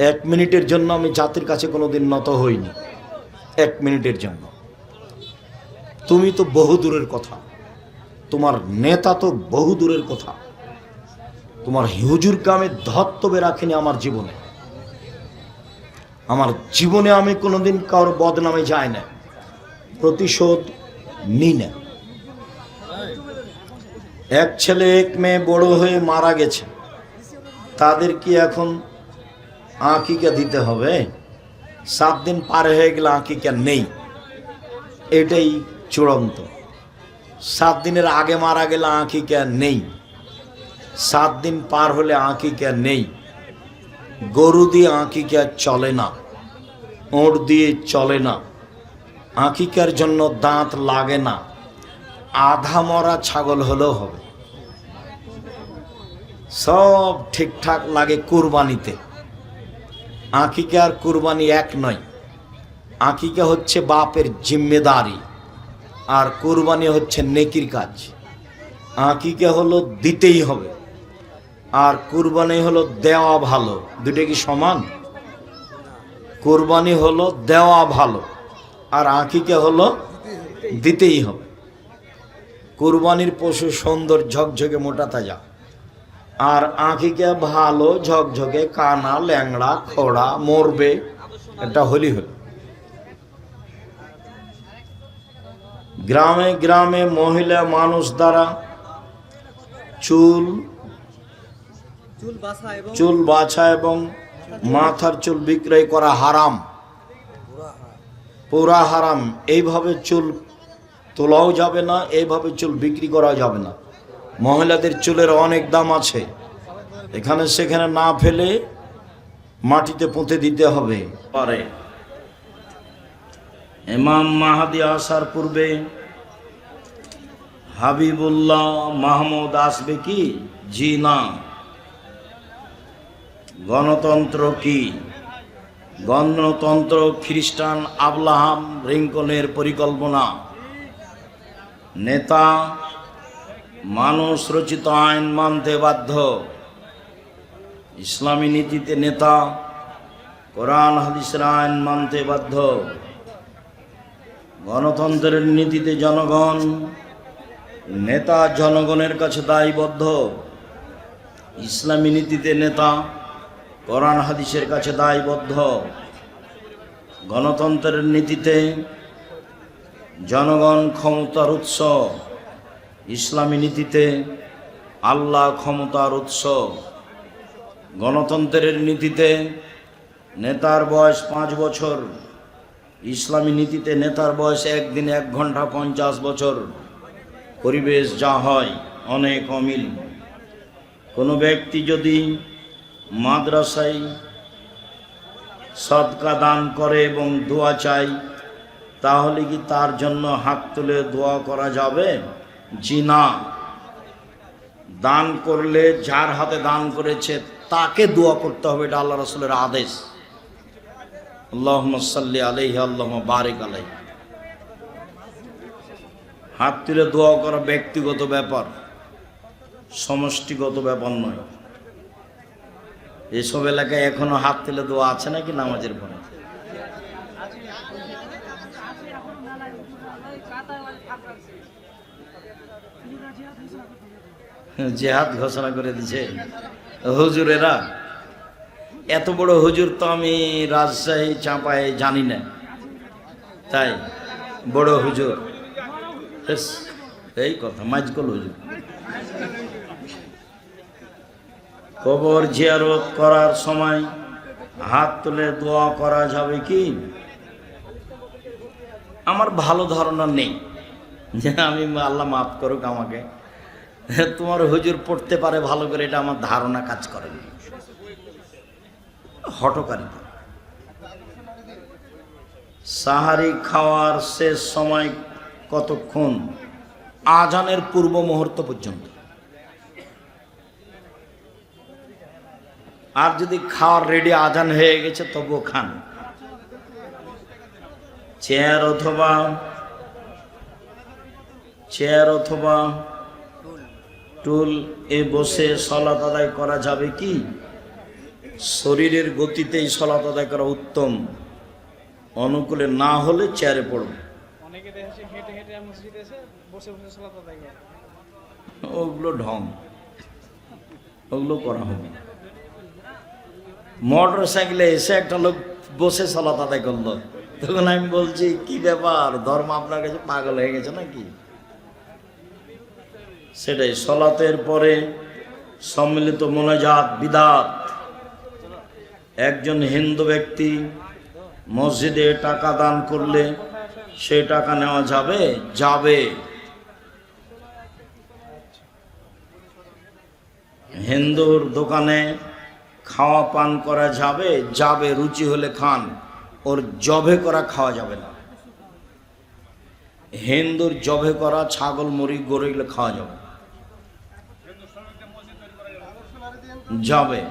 1 মিনিটের জন্য আমি জাতির কাছে কোনোদিন নত হইনি, 1 মিনিটের জন্য। তুমি তো বহু দূরের কথা, তোমার নেতা তো বহু দূরের কথা, তোমার হুজুরকে আমি ধত্তবে রাখিনি আমার জীবনে। আমার জীবনে আমি কোনোদিন কারোর বদনামে যাই না, প্রতিশোধ নিই না। এক ছেলে এক মেয়ে বড় হয়ে মারা গেছে, তাদের কি এখন আকিকা দিতে হবে? 7 দিন পার হয়ে গেলে আকিকা নেই, এটাই চূড়ান্ত। 7 দিনের আগে মারা গেলে আকিকা নেই, 7 দিন পার হলে আকিকা নেই। গরু দিয়ে আকিকা চলে না, ওঁট দিয়ে চলে না, আকিকার জন্য দাঁত লাগে না, আধা মরা ছাগল হলেও হবে। সব ঠিকঠাক লাগে কুরবানিতে। আকিকা আর কুরবানি এক নয়। আকিকা হচ্ছে বাপের জিম্মেদারি, আর কুরবানি হচ্ছে নেকির কাজ। আকিকা হলো দিতেই হবে, আর কুরবানি হলো দেওয়া ভালো। দুটো কি সমান? কুরবানি হলো দেওয়া ভালো, আর আকিকা হলো দিতেই হবে। কুরবানির পশু সুন্দর ঝকঝকে মোটা তাজা, আর আকিকা ভালো ঝকঝকে কানা ল্যাংড়া খোড়া মরবে, এটা হলি হল। গ্রামে গ্রামে মহিলা মানুষ দ্বারা চুল বাছা এবং মাথার চুল বিক্রয় করা হারাম, পুরা হারাম। এইভাবে চুল তোলাও যাবে না, এইভাবে চুল বিক্রি করা যাবে না। মহিলাদের চুলের অনেক দাম আছে, এখানে সেখানে না ফেলে মাটিতে পুঁতে দিতে হবে। পারে ইমাম মাহাদি আসার পূর্বে হাবিবুল্লাহ মাহমুদ আসবে কি? জি না। গণতন্ত্র কি? গণতন্ত্র খ্রিস্টান আব্রাহাম লিঙ্কনের পরিকল্পনা। নেতা মানুষ রচিত আইন মানতে বাধ্য। ইসলামী নীতিতে নেতা কোরআন হাদিসের আইন মানতে বাধ্য। গণতন্ত্রের নীতিতে জনগণ, নেতা জনগণের কাছে দায়বদ্ধ। ইসলামী নীতিতে নেতা কোরআন হাদিসের কাছে দায়বদ্ধ। গণতন্ত্রের নীতিতে জনগণ ক্ষমতার উৎস, ইসলামী নীতিতে আল্লাহ ক্ষমতার উৎস। গণতন্ত্রের নীতিতে নেতার বয়স 5 বছর, ইসলামী নীতিতে নেতার বয়স 1 দিন 1 ঘন্টা 50 বছর। পরিবেশ যা হয় অনেক অমিল। কোনো ব্যক্তি যদি মাদ্রাসায় সদকা দান করে এবং দোয়া চায়, তাহলে কি তার জন্য হাত তুলে দোয়া করা যাবে? জি না। দান করলে যার হাতে দান করেছে তাকে দোয়া করতে হবে, এটা আল্লাহ রাসূলের আদেশ। আল্লাহুম্মা সাল্লি আলাইহি আল্লাহুম্মা বারিক আলাইহি। হাত তুলে দোয়া করা ব্যক্তিগত ব্যাপার, সমষ্টিগত ব্যাপার নয়। এসব এলাকায় এখনো হাত তুলে দোয়া আছে নাকি নামাজের পরে? জিহাদ ঘোষণা করে দিছে হুজুরেরা। এত বড় হুজুর তো আমি রাজশাহী চাঁপায় জানি না, তাই বড় হুজুর ব্যাস, এই কথা মাইজকল হুজুর। কবর জিয়ারত করার সময় হাত তুলে দোয়া করা যাবে কি? আমার ভালো ধারণা নেই, যে আমি আল্লাহ মাফ করুক আমাকে, তোমার হুজুর পড়তে পারে ভালো করে, এটা আমার ধারণা কাজ করে না। হঠকারিতা। সাহারি খাওয়ার শেষ সময় কতক্ষণ? আজানের পূর্ব মুহূর্ত পর্যন্ত। আর যদি খাওয়ার রেডি আজান হয়ে গেছে তবুও খান। চেয়ার অথবা টুল এ বসে সালাত আদায় করা যাবে কি? শরীরের গতিতেই সালাত আদায় করা উত্তম, অনুকূলে না হলে চেয়ারে পড়বে। ওগুলো ঢং, ওগুলো করা হবে না। মোটর সাইকেলে এসে একটা লোক বসে সালাত আদায় করলো, তখন আমি বলছি কি ব্যাপার, ধর্ম আপনার কাছে পাগল হয়ে গেছে নাকি? সেটাই, সালাতের পরে সম্মিলিত মোনাজাত বিদাত। একজন হিন্দু ব্যক্তি মসজিদে টাকা দান করলে সেই টাকা নেওয়া যাবে? যাবে। হিন্দুর দোকানে খাওয়া পান করা যাবে? যাবে, রুচি হলে খান, ওর জবে করা খাওয়া যাবে না। হিন্দুর জবে করা ছাগল, মুরগি, গরু এগুলো খাওয়া যাবে যাবে।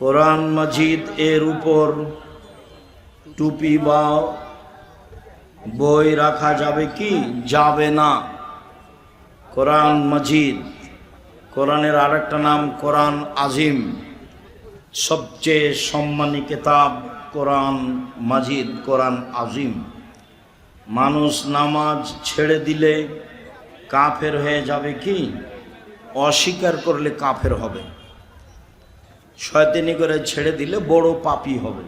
কোরআন মাজিদ এর উপর টুপি বা বই রাখা যাবে কি? যাবে না। কোরআন মাজিদ, কোরআনের আরেকটা নাম কোরআন আজিম, সবচেয়ে সম্মানী কিতাব কোরআন মাজিদ, কোরআন আজিম। মানুষ নামাজ ছেড়ে দিলে কাফের হয়ে যাবে কি? অস্বীকার করলে কাফের হবে। শয়তানি করে ছেড়ে দিলে বড় পাপী হবে।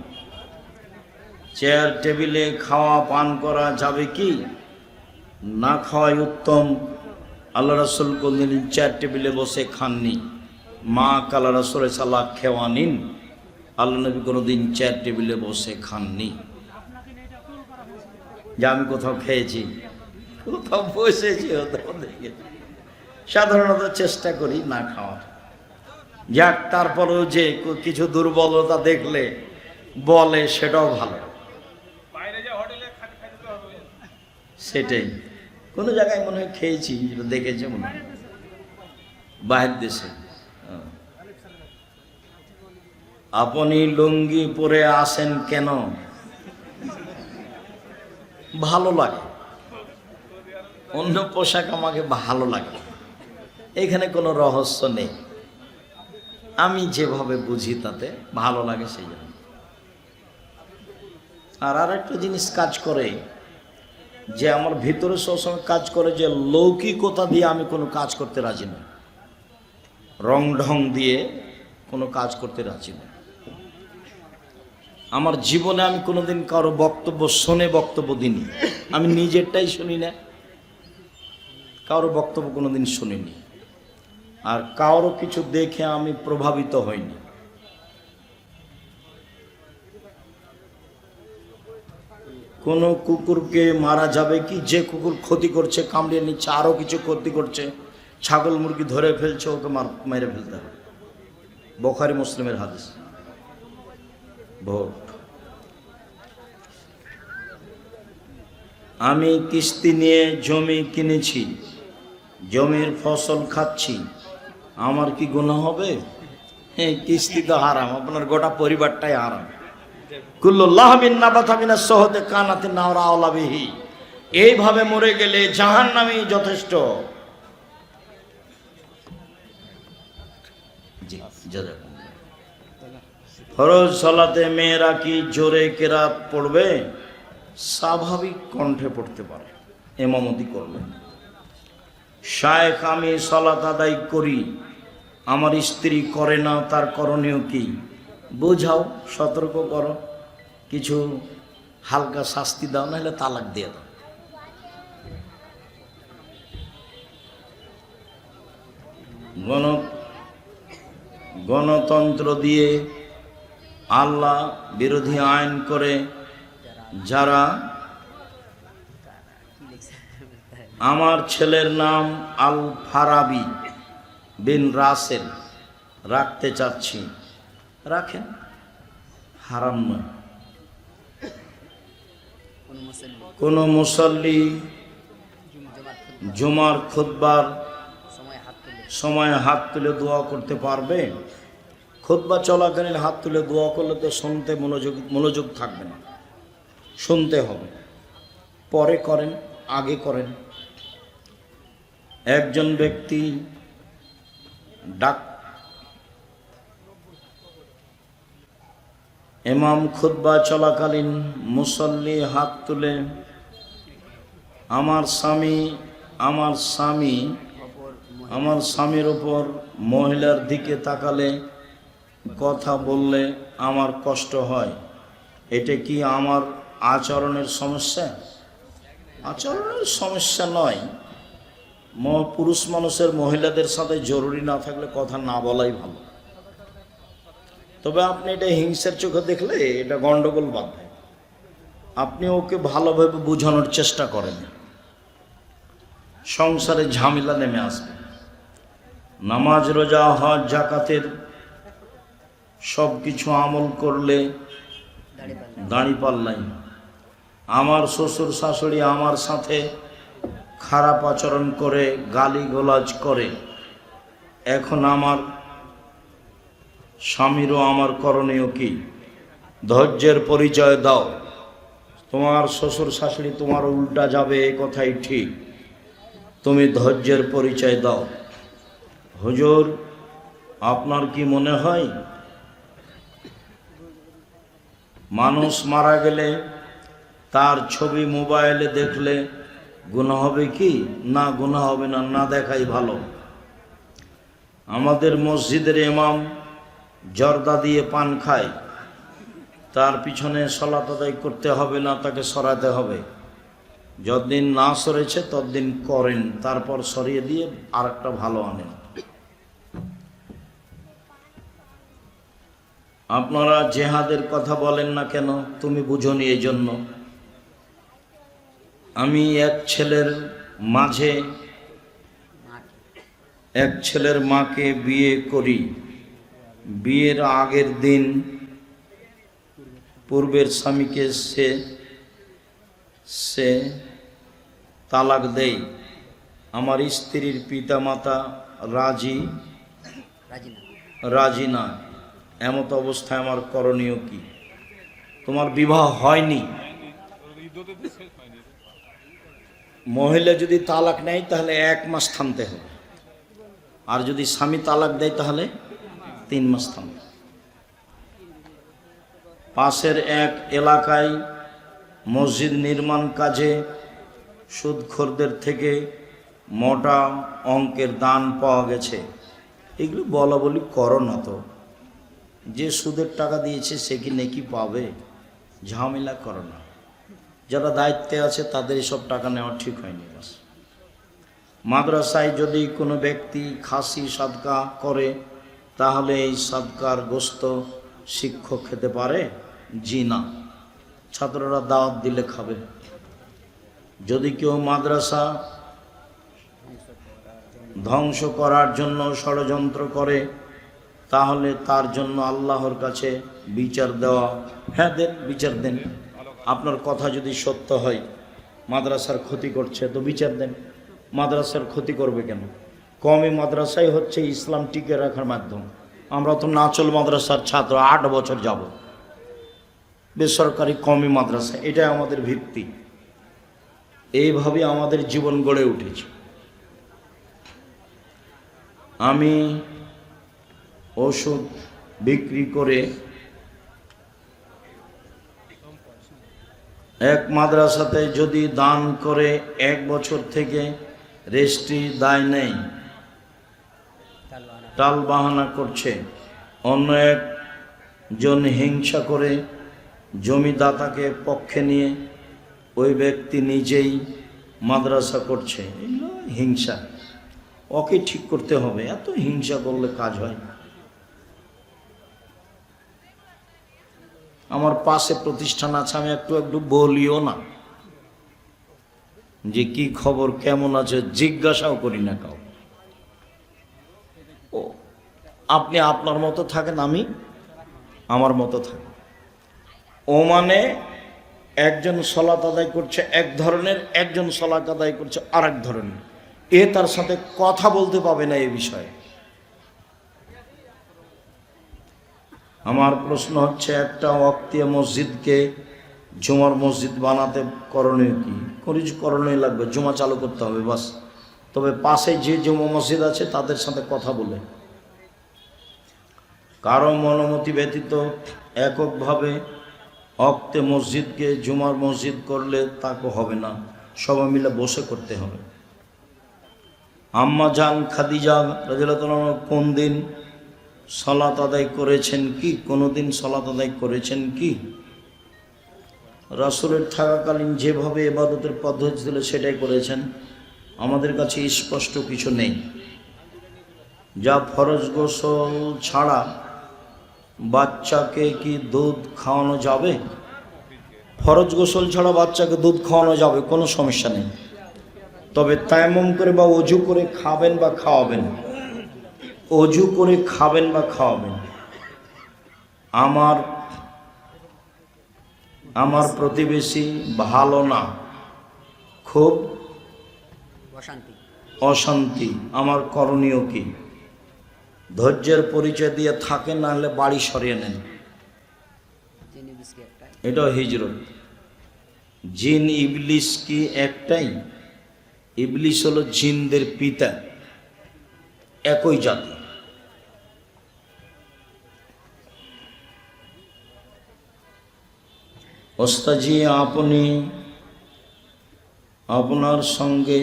চেয়ার টেবিলে খাওয়া পান করা যাবে কি? না খাওয়াই উত্তম। আল্লাহ রাসূল কোনদিন চেয়ার টেবিলে বসে খাননি। মা কালা রাসূল সাল্লাল্লাহু আলাইহি খেওয়ানিন, আল্লাহ নবী কোনোদিন চেয়ার টেবিলে বসে খাননি। যে আমি কোথাও খেয়েছি, কোথাও বসেছি, সাধারণত চেষ্টা করি না খাওয়ার। যাক, তারপরেও যে কিছু দুর্বলতা দেখলে বলে সেটাও ভালো। সেটাই, কোনো জায়গায় মনে হয় খেয়েছি, দেখেছে মনে হয় বাহির দেশে। আপনি লুঙ্গি পরে আসেন কেন? ভালো লাগে, অন্য পোশাক আমাকে ভালো লাগে, এখানে কোনো রহস্য নেই। আমি যেভাবে বুঝি তাতে ভালো লাগে, সেই জন্য। আর আরেকটা জিনিস কাজ করে, যে আমার ভিতরে সবসময় কাজ করে, যে লৌকিকতা দিয়ে আমি কোনো কাজ করতে রাজি না, রং ঢং দিয়ে কোনো কাজ করতে রাজি না। আমার জীবনে আমি কোনোদিন কারো বক্তব্য শুনে বক্তব্য দিইনি, আমি নিজেরটাই শুনি না, কারো বক্তব্য কোনোদিন শুনিনি, আর কারো কিছু দেখে আমি প্রভাবিত হইনি। কোনো কুকুরকে মারা যাবে কি? যে কুকুর ক্ষতি করছে, কামড়িয়ে নিচ্ছে, আরো কিছু ক্ষতি করছে, ছাগল মুরগি ধরে ফেলছে, ওকে মেরে ফেলতে হবে। বুখারী মুসলিমের হাদিস। ভোট, আমি কিস্তি নিয়ে জমি কিনেছি, জমির ফসল খাচ্ছি, আমার কি গুনাহ হবে? হ্যাঁ, কিস্তি তো হারাম, আপনার গোটা পরিবারটাই হারাম। কুল্লুল্লাহ বিন নাবাতা মিনাস সহতে কানাতিন নাওরা আওলা বিহি। এইভাবে মরে গেলে জাহান্নামই যথেষ্ট। জি, জাযাকাল্লাহ। ফরজ সালাতে মেয়েরা কি জোরে কেরাত পড়বে? স্বাভাবিক কণ্ঠে পড়তে পারে, ইমামতি করবে। শায়েখ, আমি সালাত আদায় করি, আমার স্ত্রী করে না, তার করণীয় কি? বোঝাও, সতর্ক করো, কিছু হালকা শাস্তি দাও, নাহলে তালাক দিয়ে দাও। গণতন্ত্র দিয়ে আল্লাহ বিরোধী আইন করে যারা আমার ছেলের নাম আল ফারাবি বিন রাসেল রাখতে চাচ্ছি, রাখেন, হারাম নয়। কোন মুসল্লি জুমার খুতবার সময় হাত তুলে দোয়া করতে পারবে? খুতবা চলাকালীন হাত তুলে দোয়া করলে তো শুনতে মনোযোগ থাকবে না, শুনতে হবে। পরে করেন, আগে করেন। একজন ব্যক্তি ইমাম খুতবা চলাকালীন মুসল্লি হাত তুলে আমার স্বামীর উপর মহিলার দিকে তাকালে কথা বললে আমার কষ্ট হয়, এটা কি আমার আচরণের সমস্যা? আচরণের সমস্যা নয়। পুরুষ মানুষের মহিলাদের সাথে জরুরি না থাকলে কথা না বলাই ভালো। তবে আপনি এটা হিংসার চোখে দেখলে এটা গন্ডগোল বাঁধবে। আপনি ওকে ভালোভাবে বোঝানোর চেষ্টা করেন, সংসারে ঝামেলা নেমে আসবে। নামাজ, রোজা, হজ, জাকাতের সব কিছু আমল করলে দাঁড়িপাল্লাই। আমার শ্বশুর শাশুড়ি আমার সাথে খারাপ আচরণ করে, গালিগালাজ করে, এখন আমার স্বামীরও আমার করণীয় কি? ধৈর্যের পরিচয় দাও। তোমার শ্বশুর শাশুড়ি তোমার উল্টা যাবে, এ কথাই ঠিক, তুমি ধৈর্যের পরিচয় দাও। হুজুর, আপনার কি মনে হয় মানুষ মারা গেলে তার ছবি মোবাইলে দেখলে গুনাহ হবে কি? না, গুনাহ হবে না, না দেখাই ভালো। আমাদের মসজিদের ইমাম জর্দা দিয়ে পান খায়, তার পিছনে সালাত আদায় করতে হবে না, তাকে সরাতে হবে। যতদিন না সরেছে ততদিন করেন, তারপর সরিয়ে দিয়ে আরেকটা ভালো আনেন। আপনারা জেহাদের কথা বলেন না কেন? তুমি বুঝোনি এই জন্য। আমি এক ছেলের মাকে বিয়ে করি, বিয়ের আগের দিন পূর্বের স্বামীকে সে তালাক দেয়। আমার স্ত্রীর পিতামাতা রাজি না। এমত অবস্থায় আমার করণীয় কি? তোমার বিবাহ হয়নি, মহিলা যদি তালাক নেয় তাহলে 1 মাস থামতে হবে, আর যদি স্বামী তালাক দেয় তাহলে 3 মাস থামতে। পাশের এক এলাকায় মসজিদ নির্মাণ কাজে সুদখোরদের থেকে মোটা অঙ্কের দান পাওয়া গেছে। এগুলো বলা বলি করো না তো, যে সুদের টাকা দিয়েছে সে কি নেকি পাবে? ঝামেলা করো না। যারা দায়িত্বে আছে তাদের এসব টাকা নেওয়া ঠিক হয়নি। বাস। মাদ্রাসায় যদি কোনো ব্যক্তি খাসি সাদকা করে তাহলে এই সাদকার গোশত শিক্ষক খেতে পারে? জি না, ছাত্ররা দাওয়াত দিলে খাবে। যদি কেউ মাদ্রাসা ধ্বংস করার জন্য ষড়যন্ত্র করে তাহলে তার জন্য আল্লাহর কাছে বিচার দেওয়া। হ্যাঁ, দেন, বিচার দেন। আপনার কথা যদি সত্য হয় মাদ্রাসার ক্ষতি করছে তো বিচার দেন। মাদ্রাসার ক্ষতি করবে কেন? কওমি মাদ্রাসাই হচ্ছে ইসলাম টিকে রাখার মাধ্যম। আমরা তো নাচল মাদ্রাসার ছাত্র, 8 বছর যাব বেসরকারি কওমি মাদ্রাসা, এটাই আমাদের ভিত্তি। এইভাবে আমাদের জীবন গড়ে উঠেছে। আমি ওষুধ বিক্রি করে এক মাদ্রাসাতে যদি দান করে 1 বছর থেকে রেজিস্ট্রি দায় নেই, টাল বাহানা করছে, অন্য একজন হিংসা করে জমিদাতাকে পক্ষে নিয়ে ওই ব্যক্তি নিজেই মাদ্রাসা করছে। এগুলো হিংসা, ওকে ঠিক করতে হবে। এত হিংসা করলে কাজ হয় না। আমার পাশে প্রতিষ্ঠান আছে, আমি একটু একটু বলিও না যে কি খবর, কেমন আছে, জিজ্ঞাসাও করি না কাউ। ও আপনি আপনার মতো থাকেন, আমি আমার মতো থাকি। ও মানে একজন সলাত আদায় করছে এক ধরনের, একজন সলাত আদায় করছে আর এক ধরনের, এ তার সাথে কথা বলতে পাবে না এ বিষয়ে। আমার প্রশ্ন হচ্ছে, একটা ওয়াক্তিয়া মসজিদকে জুমার মসজিদ বানাতে করণীয় কি? করণীয় লাগবে, জুমা চালু করতে হবে বাস। তবে পাশে যে জুমা মসজিদ আছে তাদের সাথে কথা বলে, কারো অনুমতি ব্যতীত এককভাবে ওয়াক্তে মসজিদকে জুমার মসজিদ করলে তাকে হবে না, সবাই মিলে বসে করতে হবে। আম্মা জান খাদিজা রাদিয়াল্লাহু তাআলা কোন দিন সালাত আদায় করেছেন কি? কোনোদিন সালাত আদায় করেছেন কি? রাসূলের থাকাকালীন যেভাবে ইবাদতের পদ্ধতি ছিল সেটাই করেছেন। আমাদের কাছে স্পষ্ট কিছু নেই। যা ফরজ গোসল ছাড়া বাচ্চাকে কি দুধ খাওয়ানো যাবে? ফরজ গোসল ছাড়া বাচ্চাকে দুধ খাওয়ানো যাবে, কোনো সমস্যা নেই। তবে তায়াম্মুম করে বা ওযু করে খাবেন বা খাওয়াবেন, ওযু করে খাবেন বা খাওয়াবেন। আমার প্রতিবেশী ভালো না, খুব অশান্তি, আমার করণীয় কি? ধৈর্যের পরিচয় দিয়ে থাকেন, না হলে বাড়ি সরিয়ে নেন। এটাও হিজরত। জিন ইবলিস কি একটাই? ইবলিস হলো জিনদের পিতা, একই জাতি। ওস্তাজি আপনি আপনার সঙ্গে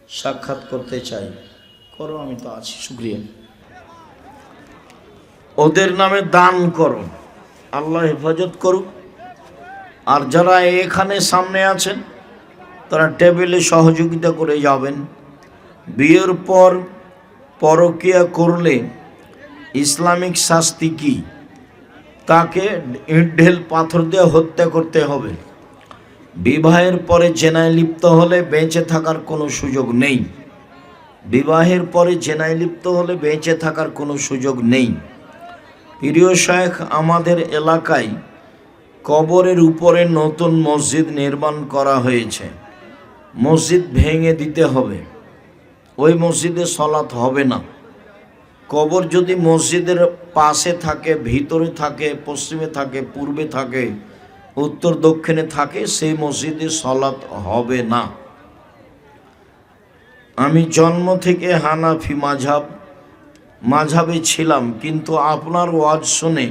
সাক্ষাৎ করতে চাই। করো, আমি তো আছি, শুকরিয়া। ওদের নামে দান করো, আল্লাহ হেফাজত করুক। আর যারা এখানে সামনে আছেন তারা টেবিলে সহযোগিতা করে যাবেন। বিয়ের পর পরকীয়া করলে ইসলামিক শাস্তি কি? তাকে ইট ঢেল পাথর দিয়ে হত্যা করতে হবে। বিবাহের পরে জেনায় লিপ্ত হলে বেঁচে থাকার কোনো সুযোগ নেই। বিবাহের পরে জেনায় লিপ্ত হলে বেঁচে থাকার কোনো সুযোগ নেই। প্রিয় শায়েখ, আমাদের এলাকায় কবরের উপরে নতুন মসজিদ নির্মাণ করা হয়েছে। মসজিদ ভেঙে দিতে হবে, ওই মসজিদে সালাত হবে না। কবর যদি মসজিদের পাশে থাকে, ভিতরে থাকে, পশ্চিমে থাকে, পূর্বে থাকে, উত্তর দক্ষিণে থাকে, সেই মসজিদে সালাত হবে না। আমি জন্ম থেকে হানাফি মাঝহাবে ছিলাম, কিন্তু আপনার ওয়াজ শুনে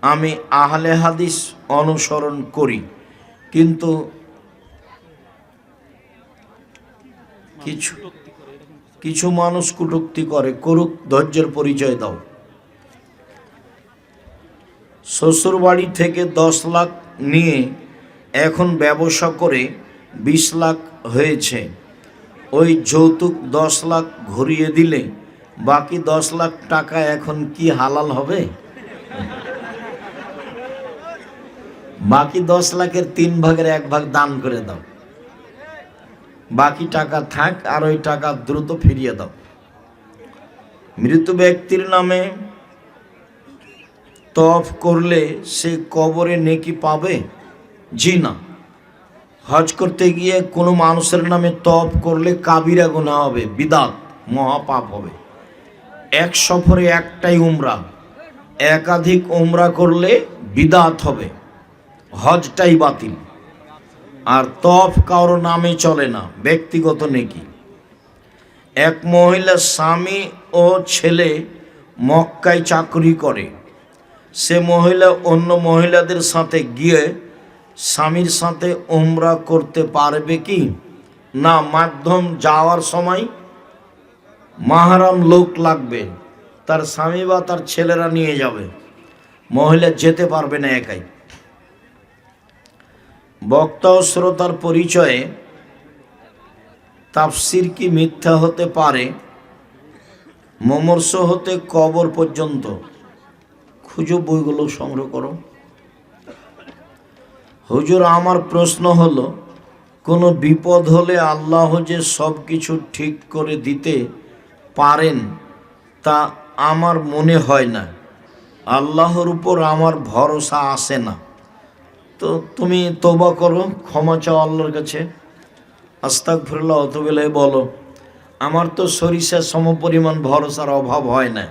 আমি আহলে হাদিস অনুসরণ করি। কিন্তু কিছু মানুষ কটূক্তি করে, করুক, ধৈর্যের পরিচয় দাও। শ্বশুর বাড়ি থেকে 10 লাখ নিয়ে এখন ব্যবসা করে 20 লাখ হয়েছে। ওই যৌতুক 10 লাখ ঘুরিয়ে দিলে বাকি 10 লাখ টাকা এখন কি হালাল হবে? বাকি 10 লাখের 3 ভাগের 1 ভাগ দান করে দাও, বাকি টাকা থাক, আর ওই টাকা দ্রুত ফিরিয়ে দাও। মৃত ব্যক্তির নামে তওয়াফ করলে সে কবরে নেকি পাবে? জি না। হজ করতে গিয়ে কোনো মানুষের নামে তওয়াফ করলে কাবিরা গুনাহ হবে, বিদআত, মহাপাপ হবে। এক সফরে একটাই উমরা, একাধিক উমরা করলে বিদআত হবে, হজটাই বাতিল। আর তওয়াফ কারো নামে চলে না, ব্যক্তিগত নেকি। এক মহিলা স্বামী ও ছেলে মক্কায় চাকরি করে। সে মহিলা অন্য মহিলাদের সাথে গিয়ে স্বামীর সাথে উমরা করতে পারবে কি? না, মাধ্যম যাওয়ার সময় মাহারাম লোক লাগবে, তার স্বামী বা তার ছেলেরা নিয়ে যাবে, মহিলা যেতে পারবে না একাই। বক্তা ও শ্রোতার পরিচয়ে তাফসির কি মিথ্যা হতে পারে? মমর্ষ হতে কবর পর্যন্ত। খুঁজো, বইগুলো সংগ্রহ করো। হুজুর, আমার প্রশ্ন হলো, কোনো বিপদ হলে আল্লাহ যে সব কিছু ঠিক করে দিতে পারেন তা আমার মনে হয় না। আল্লাহর উপর আমার ভরসা আসে না। তো তুমি তওবা করো, ক্ষমা চাও আল্লাহর কাছে। আস্তাগফিরুল্লাহ অতবেলায় বলো, আমার তো সরিষার সমপরিমাণ ভরসার অভাব হয় না।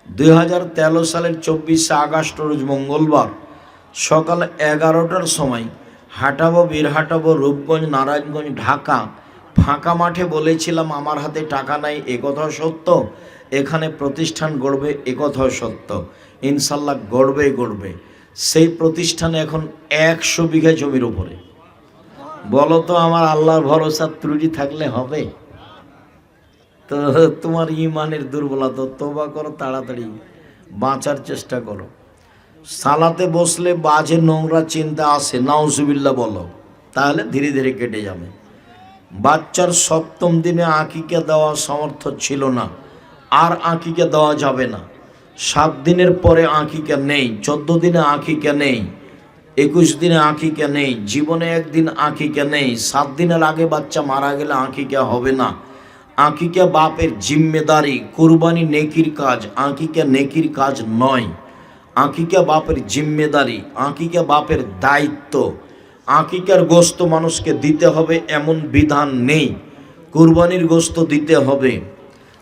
2013 সালের 24শে আগস্ট রোজ মঙ্গলবার সকাল 11টার সময় হাঁটাবো, বীরহাটাবো, রূপগঞ্জ, নারায়ণগঞ্জ, ঢাকা ফাঁকা মাঠে বলেছিলাম আমার হাতে টাকা নাই, একথাও সত্য। এখানে প্রতিষ্ঠান গড়বে, একথাও সত্য। ইনশাল্লাহ গড়বেই গড়বে। সেই প্রতিষ্ঠানে এখন 100 বিঘা জমির উপরে। বলো তো, আমার আল্লাহর ভরসার ত্রুটি থাকলে হবে? তো তোমার ইমানের দুর্বলতা, তওবা করো, তাড়াতাড়ি বাঁচার চেষ্টা করো। সালাতে বসলে বাজে নোংরা চিন্তা আসে, নাউজুবিল্লাহ বলো, তাহলে ধীরে ধীরে কেটে যাবে। বাচ্চার 7ম দিনে আকিকা দেওয়া সামর্থ্য ছিল না, আর আকিকা দেওয়া যাবে না। 7 দিনের পরে আকিকা নেই, 14 দিনে আকিকা নেই, 21 দিনে আকিকা নেই, জীবনে একদিন আকিকা নেই। 7 দিনের আগে বাচ্চা মারা গেলে আকিকা হবে না। আকিকা বাপের জিম্মেদারি, কুরবানি নেকির কাজ, আকিকা নেকির কাজ নয়। আকিকা বাপের জিম্মেদারি, আকিকা বাপের দায়িত্ব। আকিকার গোশত মানুষকে দিতে হবে এমন বিধান নেই, কুরবানির গোশত দিতে হবে।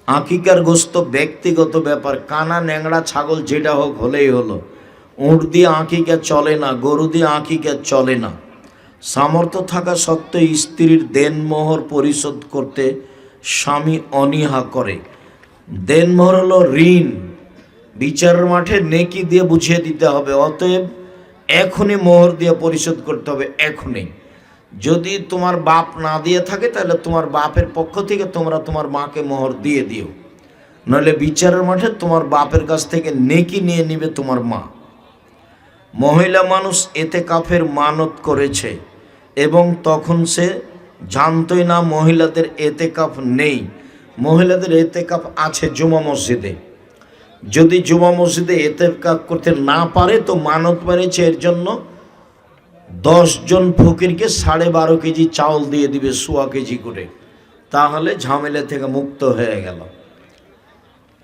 আকিকার গোশত ব্যক্তিগত ব্যাপার, কানা ন্যাংড়া ছাগল যেটা হোক হলেই হলো। উট দিয়ে আকিকা চলে না, গরু দিয়ে আকিকা চলে না। সামর্থ্য থাকা সত্ত্বেও স্ত্রীর দেনমোহর পরিশোধ করতে স্বামী অনীহা করে। দেনমোহর হলো ঋণ, বিচারের মাঠে নেকি দিয়ে বুঝিয়ে দিতে হবে। অতএব এখনই মোহর দিয়ে পরিশোধ করতে হবে, এখনই। যদি তোমার বাপ না দিয়ে থাকে তাহলে তোমার বাপের পক্ষ থেকে তোমরা তোমার মাকে মোহর দিয়ে দিও, নইলে বিচারের মাঠে তোমার বাপের কাছ থেকে নেকি নিয়ে নিবে তোমার মা। মহিলা মানুষ এতেকাফের মানত করেছে এবং তখন সে জানতই না মহিলাদের এতেকাফ নেই। মহিলাদের এতেকাফ আছে জুমা মসজিদে। যদি জুমা মসজিদে এতেকাফ করতে না পারে তো মানত মেরেছে, এর জন্য 10 জন ফকিরকে 12.5 কেজি চাউল দিয়ে দিবে, 1.25 কেজি করে, তাহলে ঝামেলা থেকে মুক্ত হয়ে গেল।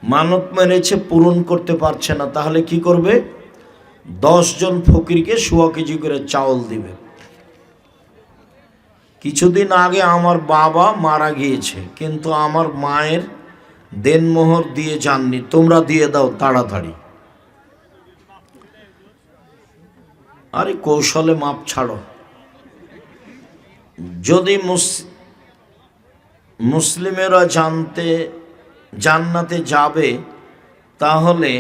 মানত মেরেছে, পূরণ করতে পারছে না, তাহলে কি করবে? 10 জন ফকিরকে 1.25 কেজি করে চাউল দিবে। কিছুদিন আগে আমার বাবা মারা গিয়েছে, কিন্তু আমার মায়ের দেনমোহর দিয়ে যাননি, তোমরা দিয়ে দাও তাড়াতাড়ি। আরে কৌশলে মাপ ছাড়ো। যদি মুসলিমেরা জান্নাতে যাবে তাহলে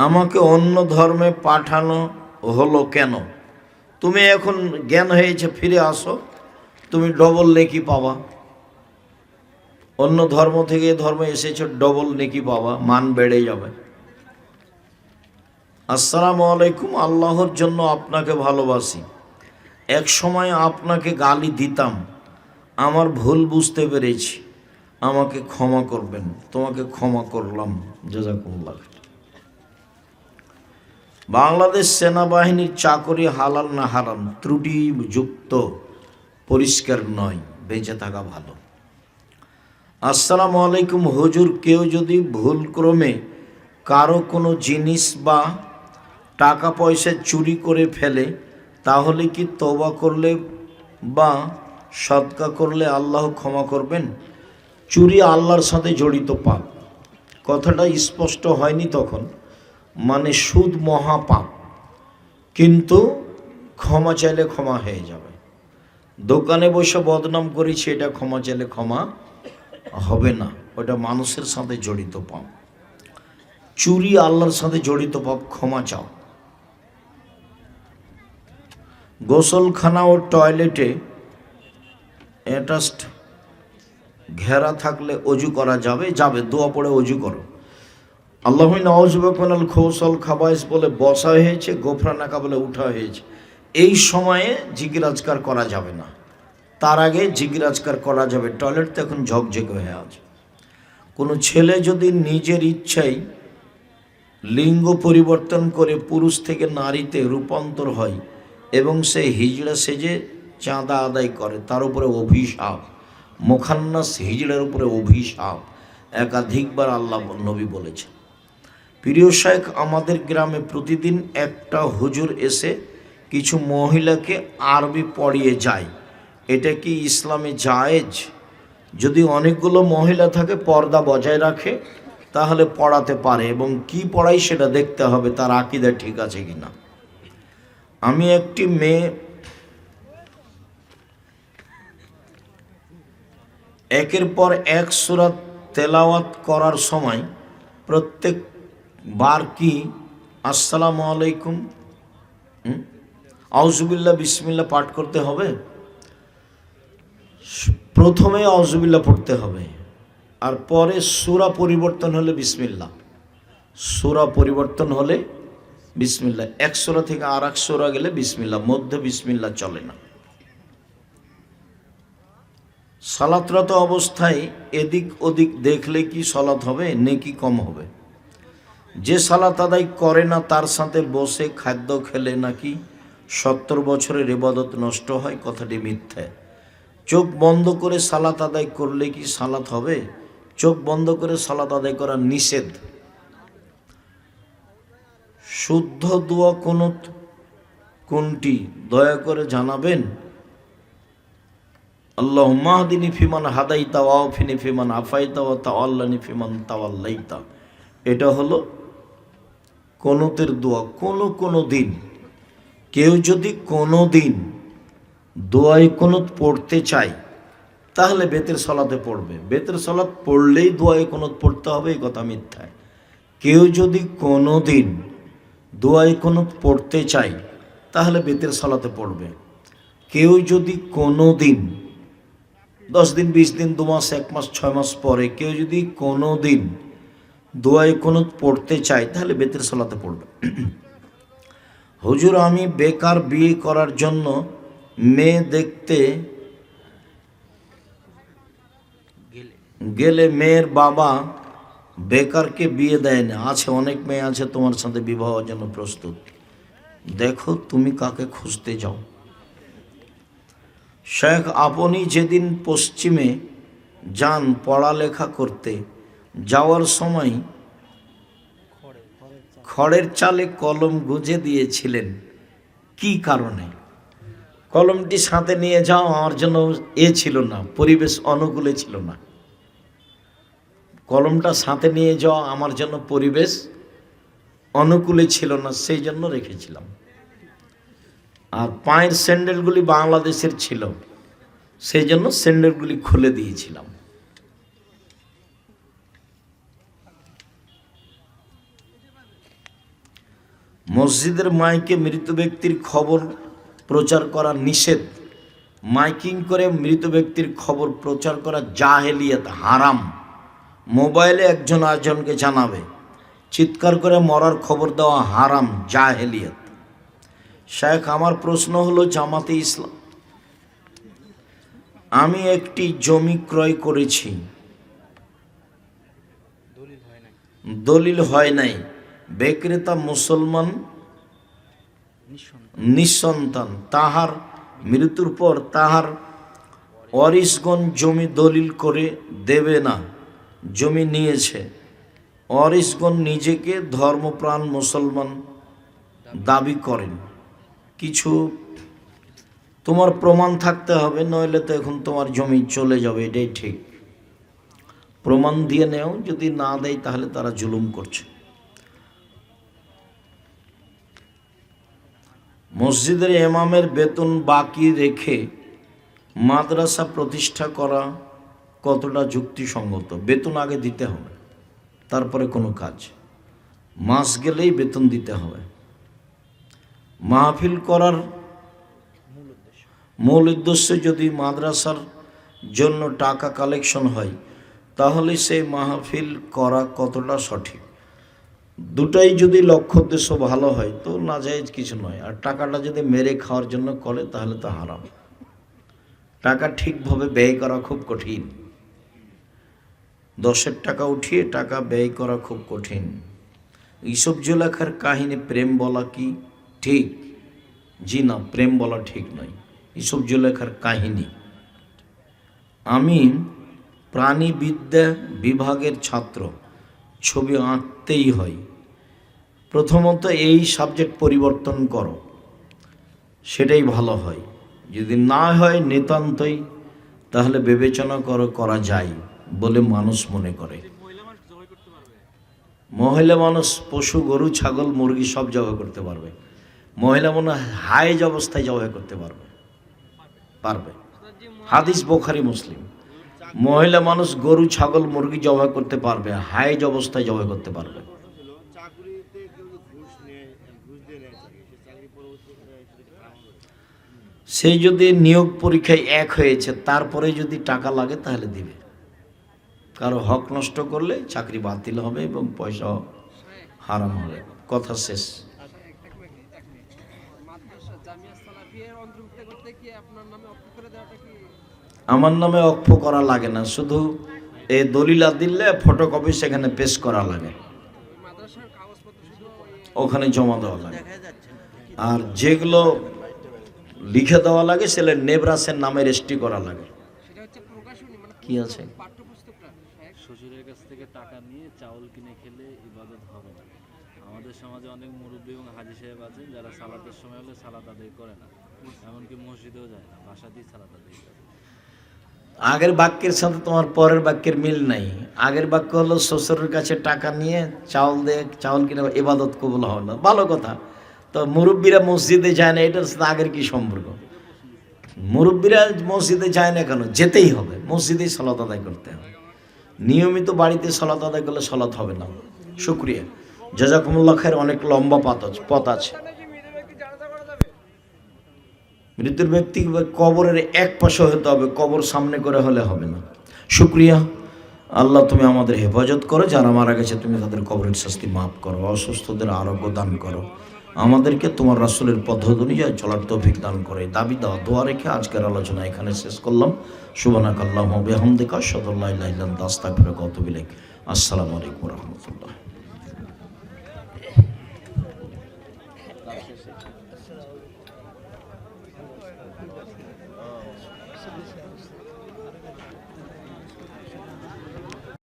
আমাকে অন্য ধর্মে পাঠানো হলো কেন? তুমি এখন জ্ঞান হয়েছে, ফিরে আসো, তুমি ডবল নেকি পাবা। অন্য ধর্ম থেকে এ ধর্মে এসেছো, ডবল নেকি পাবা, মান বেড়ে যাবে। আসসালামু আলাইকুম, আল্লাহর জন্য আপনাকে ভালোবাসি। এক সময় আপনাকে গালি দিতাম, আমার ভুল বুঝতে পেরেছি, আমাকে ক্ষমা করবেন। তোমাকে ক্ষমা করলাম, জাযাকুমুল্লাহ। বাংলাদেশ সেনাবাহিনীর চাকরি হালাল না হারাম? ত্রুটিযুক্ত, পরিষ্কার নয়, বেঁচে থাকা ভালো। আসসালামু আলাইকুম হুজুর, কেউ যদি ভুলক্রমে কারো কোনো জিনিস বা টাকা পয়সা চুরি করে ফেলে তাহলে কি তওবা করলে বা সদকা করলে আল্লাহ ক্ষমা করবেন? চুরি আল্লাহর সাথে জড়িত পাপ, কথাটা স্পষ্ট হয়নি তখন, মানে সুদ মহাপাপ, কিন্তু ক্ষমা চাইলে ক্ষমা হয়ে যাবে। দোকানে বসে বদনাম করেছি, এটা ক্ষমা চাইলে ক্ষমা হবে না, ওটা মানুষের সাথে জড়িত পাপ। চুরি আল্লাহর সাথে জড়িত পাপ, ক্ষমা চাও। গোসলখানা ও টয়লেটে অ্যাটাচড ঘেরা থাকলে অজু করা যাবে, যাবে, দোয়া পড়ে অজু করো। আল্লাহ নওয়াজুবাল খৌসল খাবাইস বলে বসা হয়েছে, গোফরানাকা বলে উঠা হয়েছে, এই সময়ে জিকির আজকার করা যাবে না। তার আগে জিকির আজকার করা যাবে। টয়লেট তো এখন ঝকঝকে হয়ে আছে। কোনো ছেলে যদি নিজের ইচ্ছায় লিঙ্গ পরিবর্তন করে পুরুষ থেকে নারীতে রূপান্তর হয় এবং সে হিজড়া সেজে চাঁদা আদায় করে, তার উপরে অভিশাপ, মোখান্নাস হিজড়ার উপরে অভিশাপ, একাধিকবার আল্লাহ নবী বলেছে। প্রিয় শেখ, আমাদের গ্রামে প্রতিদিন একটা হুজুর এসে কিছু মহিলাকে আরবি পড়িয়ে যায়। এটা কি ইসলামে জায়েজ? যদি অনেকগুলো মহিলা থাকে, পর্দা বজায় রাখে, তাহলে পড়াতে পারে, এবং কি পড়াই সেটা দেখতে হবে তার আকীদা ঠিক আছে কিনা। আমি একটি মেয়ে একের পর এক সূরা তেলাওয়াত করার সময় প্রত্যেকবার কি আসসালামু আলাইকুম, আউযুবিল্লাহ, বিসমিল্লাহ পাঠ করতে হবে? প্রথমে আউযুবিল্লাহ পড়তে হবে, আর পরে সূরা পরিবর্তন হলে বিসমিল্লাহ, সূরা পরিবর্তন হলে বিসমিল্লাহ, এক সূরা থেকে আর এক সূরা গেলে বিসমিল্লাহ, মধ্যে বিসমিল্লাহ চলে না। সালাতরত অবস্থায় এদিক ওদিক দেখলে কি সালাত হবে, নেকি কম হবে? যে সালাত আদায় করে না তার সাথে বসে খাদ্য খেলে নাকি 70 বছরের ইবাদত নষ্ট হয়, কথাটি মিথ্যা। চোখ বন্ধ করে সালাত আদায় করলে কি সালাত হবে? চোখ বন্ধ করে সালাত আদায় করা নিষেধ। শুদ্ধ দোয়া কুনুত কোনটি দয়া করে জানাবেন? আল্লাহুম্মা হদিনি ফিমান হাদাইতা ওয়া আফিনি ফিমান আফাইতা ওয়া তাওয়াল্লানি ফিমান তাওয়াল্লাইতা। এটা হলো কুনুতের দোয়া। কোনো দিন কেউ যদি কোনো দিন দোয়ায় কুনুত পড়তে চায় তাহলে বেতের সলাতে পড়বে। বেতের সলাত পড়লেই দোয়ায় কুনুত পড়তে হবে, এই কথা মিথ্যা। কেউ যদি কোনো দিন দোয়ায় কুনুত পড়তে চায় তাহলে বেতের সলাতে পড়বে। কেউ যদি কোনো দিন 10 দিন, 20 দিন, 2 মাস, 1 মাস, 6 মাস পরে কেউ যদি কোনো দিন দোয়ায় কুনুত পড়তে চায় তাহলে বেতের সলাতে পড়বে। হুজুর, আমি বেকার, বিয়ে করার জন্য মেয়ে দেখতে গেলে মেয়ের বাবা বেকারকে বিয়ে দেয় না। আছে, অনেক মেয়ে আছে তোমার সাথে বিবাহের জন্য প্রস্তুত। দেখো তুমি কাকে খুঁজতে যাও। শেখ, আপনি যেদিন পশ্চিমে যান পড়ালেখা করতে, যাওয়ার সময় খড়ের চালে কলম গুঁজে দিয়েছিলেন, কি কারণে? কলমটি সাথে নিয়ে যাও আমার জন্য ছিল না, পরিবেশ অনুকূলে ছিল না। কলমটা সাথে নিয়ে যাওয়া আমার জন্য পরিবেশ অনুকূলে ছিল না, সেই জন্য রেখেছিলাম। আর পায়ের স্যান্ডেলগুলি বাংলাদেশের ছিল, সেই জন্য স্যান্ডেলগুলি খুলে দিয়েছিলাম। মসজিদের মাইকে মৃত ব্যক্তির খবর প্রচার করা নিষেধ। মাইকিং করে মৃত ব্যক্তির খবর প্রচার করা জাহেলিয়াত, হারাম। মোবাইলে একজন আরেকজনকে জানাবে, চিৎকার করে মরার খবর দেওয়া হারাম, জাহেলিয়াত। শেখ, আমার প্রশ্ন হলো, জামাতে ইসলাম, আমি একটি জমি ক্রয় করেছি, দলিল হয় নাই, বিক্রেতা মুসলমান, নিঃসন্তান, তাহার মৃত্যুর পর তাহার ওয়ারিশগণ জমি দলিল করে দেবে না, জমি নিয়েছে। ওয়ারিশগণ নিজেকে ধর্মপ্রাণ মুসলমান দাবি করেন। কিছু তোমার প্রমাণ থাকতে হবে, নইলে তো এখন তোমার জমি চলে যাবে, এটাই ঠিক। প্রমাণ দিয়ে নেও, যদি না দেয় তাহলে তারা জুলুম করছে। মসজিদের ইমামের বেতন বাকি রেখে মাদ্রাসা প্রতিষ্ঠা করা কতটা যুক্তিসঙ্গত? বেতন আগে দিতে হবে, তারপরে কোনো কাজ। মাস গেলেই বেতন দিতে হবে। মাহফিল করার মূল উদ্দেশ্য যদি মাদ্রাসার জন্য টাকা কালেকশন হয়, তাহলে সেই মাহফিল করা কতটা সঠিক? দুটাই যদি লক্ষ্য উদ্দেশ্য ভালো হয় তো নাজায়েজ কিছু নয়, আর টাকাটা যদি মেরে খাওয়ার জন্য করে তাহলে তো হারাম। টাকা ঠিকভাবে ব্যয় করা খুব কঠিন, 10-এর টাকা উঠিয়ে টাকা ব্যয় করা খুব কঠিন। ইসব জুলেখার কাহিনী প্রেম বলা কি ঠিক? জি না, প্রেম বলা ঠিক নয়, ইসব জুলেখার কাহিনী। আমি প্রাণীবিদ্যা বিভাগের ছাত্র, ছবি আঁকতেই হয়। প্রথমত এই সাবজেক্ট পরিবর্তন করো, সেটাই ভালো হয়। যদি না হয় নিতান্তই, তাহলে বিবেচনা করো করা যায় বলে মানুষ মনে করে। মহিলা মানুষ পশু, গরু, ছাগল, মুরগি সব জবাই করতে পারবে। মহিলা মনে হাইজ অবস্থায় জবাই করতে পারবে, পারবে। হাদিস বুখারী মুসলিম। মহিলা মানুষ গরু, ছাগল, মুরগি জবাই করতে পারবে, হাইজ অবস্থায় জবাই করতে পারবে। সে যদি নিয়োগ পরীক্ষায় 1 হয়েছে, তারপরে যদি টাকা লাগে তাহলে দিবে। কারো হক নষ্ট করলে চাকরি বাতিল হবে এবং পয়সা হারাম হবে। কথা শেষ। আমার নামে অক্ষ করা লাগে না, শুধু এই দলিল দিলে ফটোকপি সেখানে পেশ করা লাগে, ওখানে জমা দেওয়া লাগে। আর যেগুলো লিখে দেওয়া লাগে সেগুলো নেবরাসের নামে রেজিস্ট্রি করা লাগে। কি আছে?
শ্বশুরের কাছ থেকে টাকা নিয়ে চাউল কিনে খেলে ইবাদত হবে না। আমাদের সমাজে অনেক মুরব্বী এবং হাজী সাহেব আছেন যারা সালাতের সময় হলে সালাত আদায় করে না, এমনকি মসজিদেও যায় না, বাসাতেই সালাত আদায় করে।
আগের বাক্যের সাথে তোমার পরের বাক্যের মিল নাই। আগের বাক্য হলো শ্বশুরের কাছে টাকা নিয়ে চাউল কিনে ইবাদত কবুল হবে না, ভালো কথা। তো মুরব্বীরা মসজিদে যায় না, এটার সাথে আগের কি সম্পর্ক? মুরব্বীরা মসজিদে যায় না কেন? যেতেই হবে, মসজিদেই সালাত আদায় করতে হবে। নিয়মিত বাড়িতে সালাত আদায় করলে সালাত হবে না। শুকরিয়া, জাযাকুমুল্লাহ খায়ের। অনেক লম্বা পথ আছে। মৃত্যুর ব্যক্তি কবরের এক পাশে হতে হবে, কবর সামনে করে হলে হবে না। শুকরিয়া। আল্লাহ তুমি আমাদের হেফাজত করো, যারা মারা গেছে তুমি তাদের কবরের শাস্তি মাফ করো, অসুস্থদের আরোগ্য দান করো, আমাদেরকে তোমার রাসূলের পদ্ধতি অনুযায়ী চলার তৌফিক দান করে। দাবি দেওয়া দোয়া রেখে আজকের আলোচনা এখানে শেষ করলাম। সুবহানাকাল্লাহুম্মা ওয়া বিহামদিকা আশহাদু আল্লা ইলাহা ইল্লা আনতা আস্তাগফিরুকা ওয়া আতুবু ইলাইক। আসসালামু আলাইকুম ওয়া রাহমাতুল্লাহ।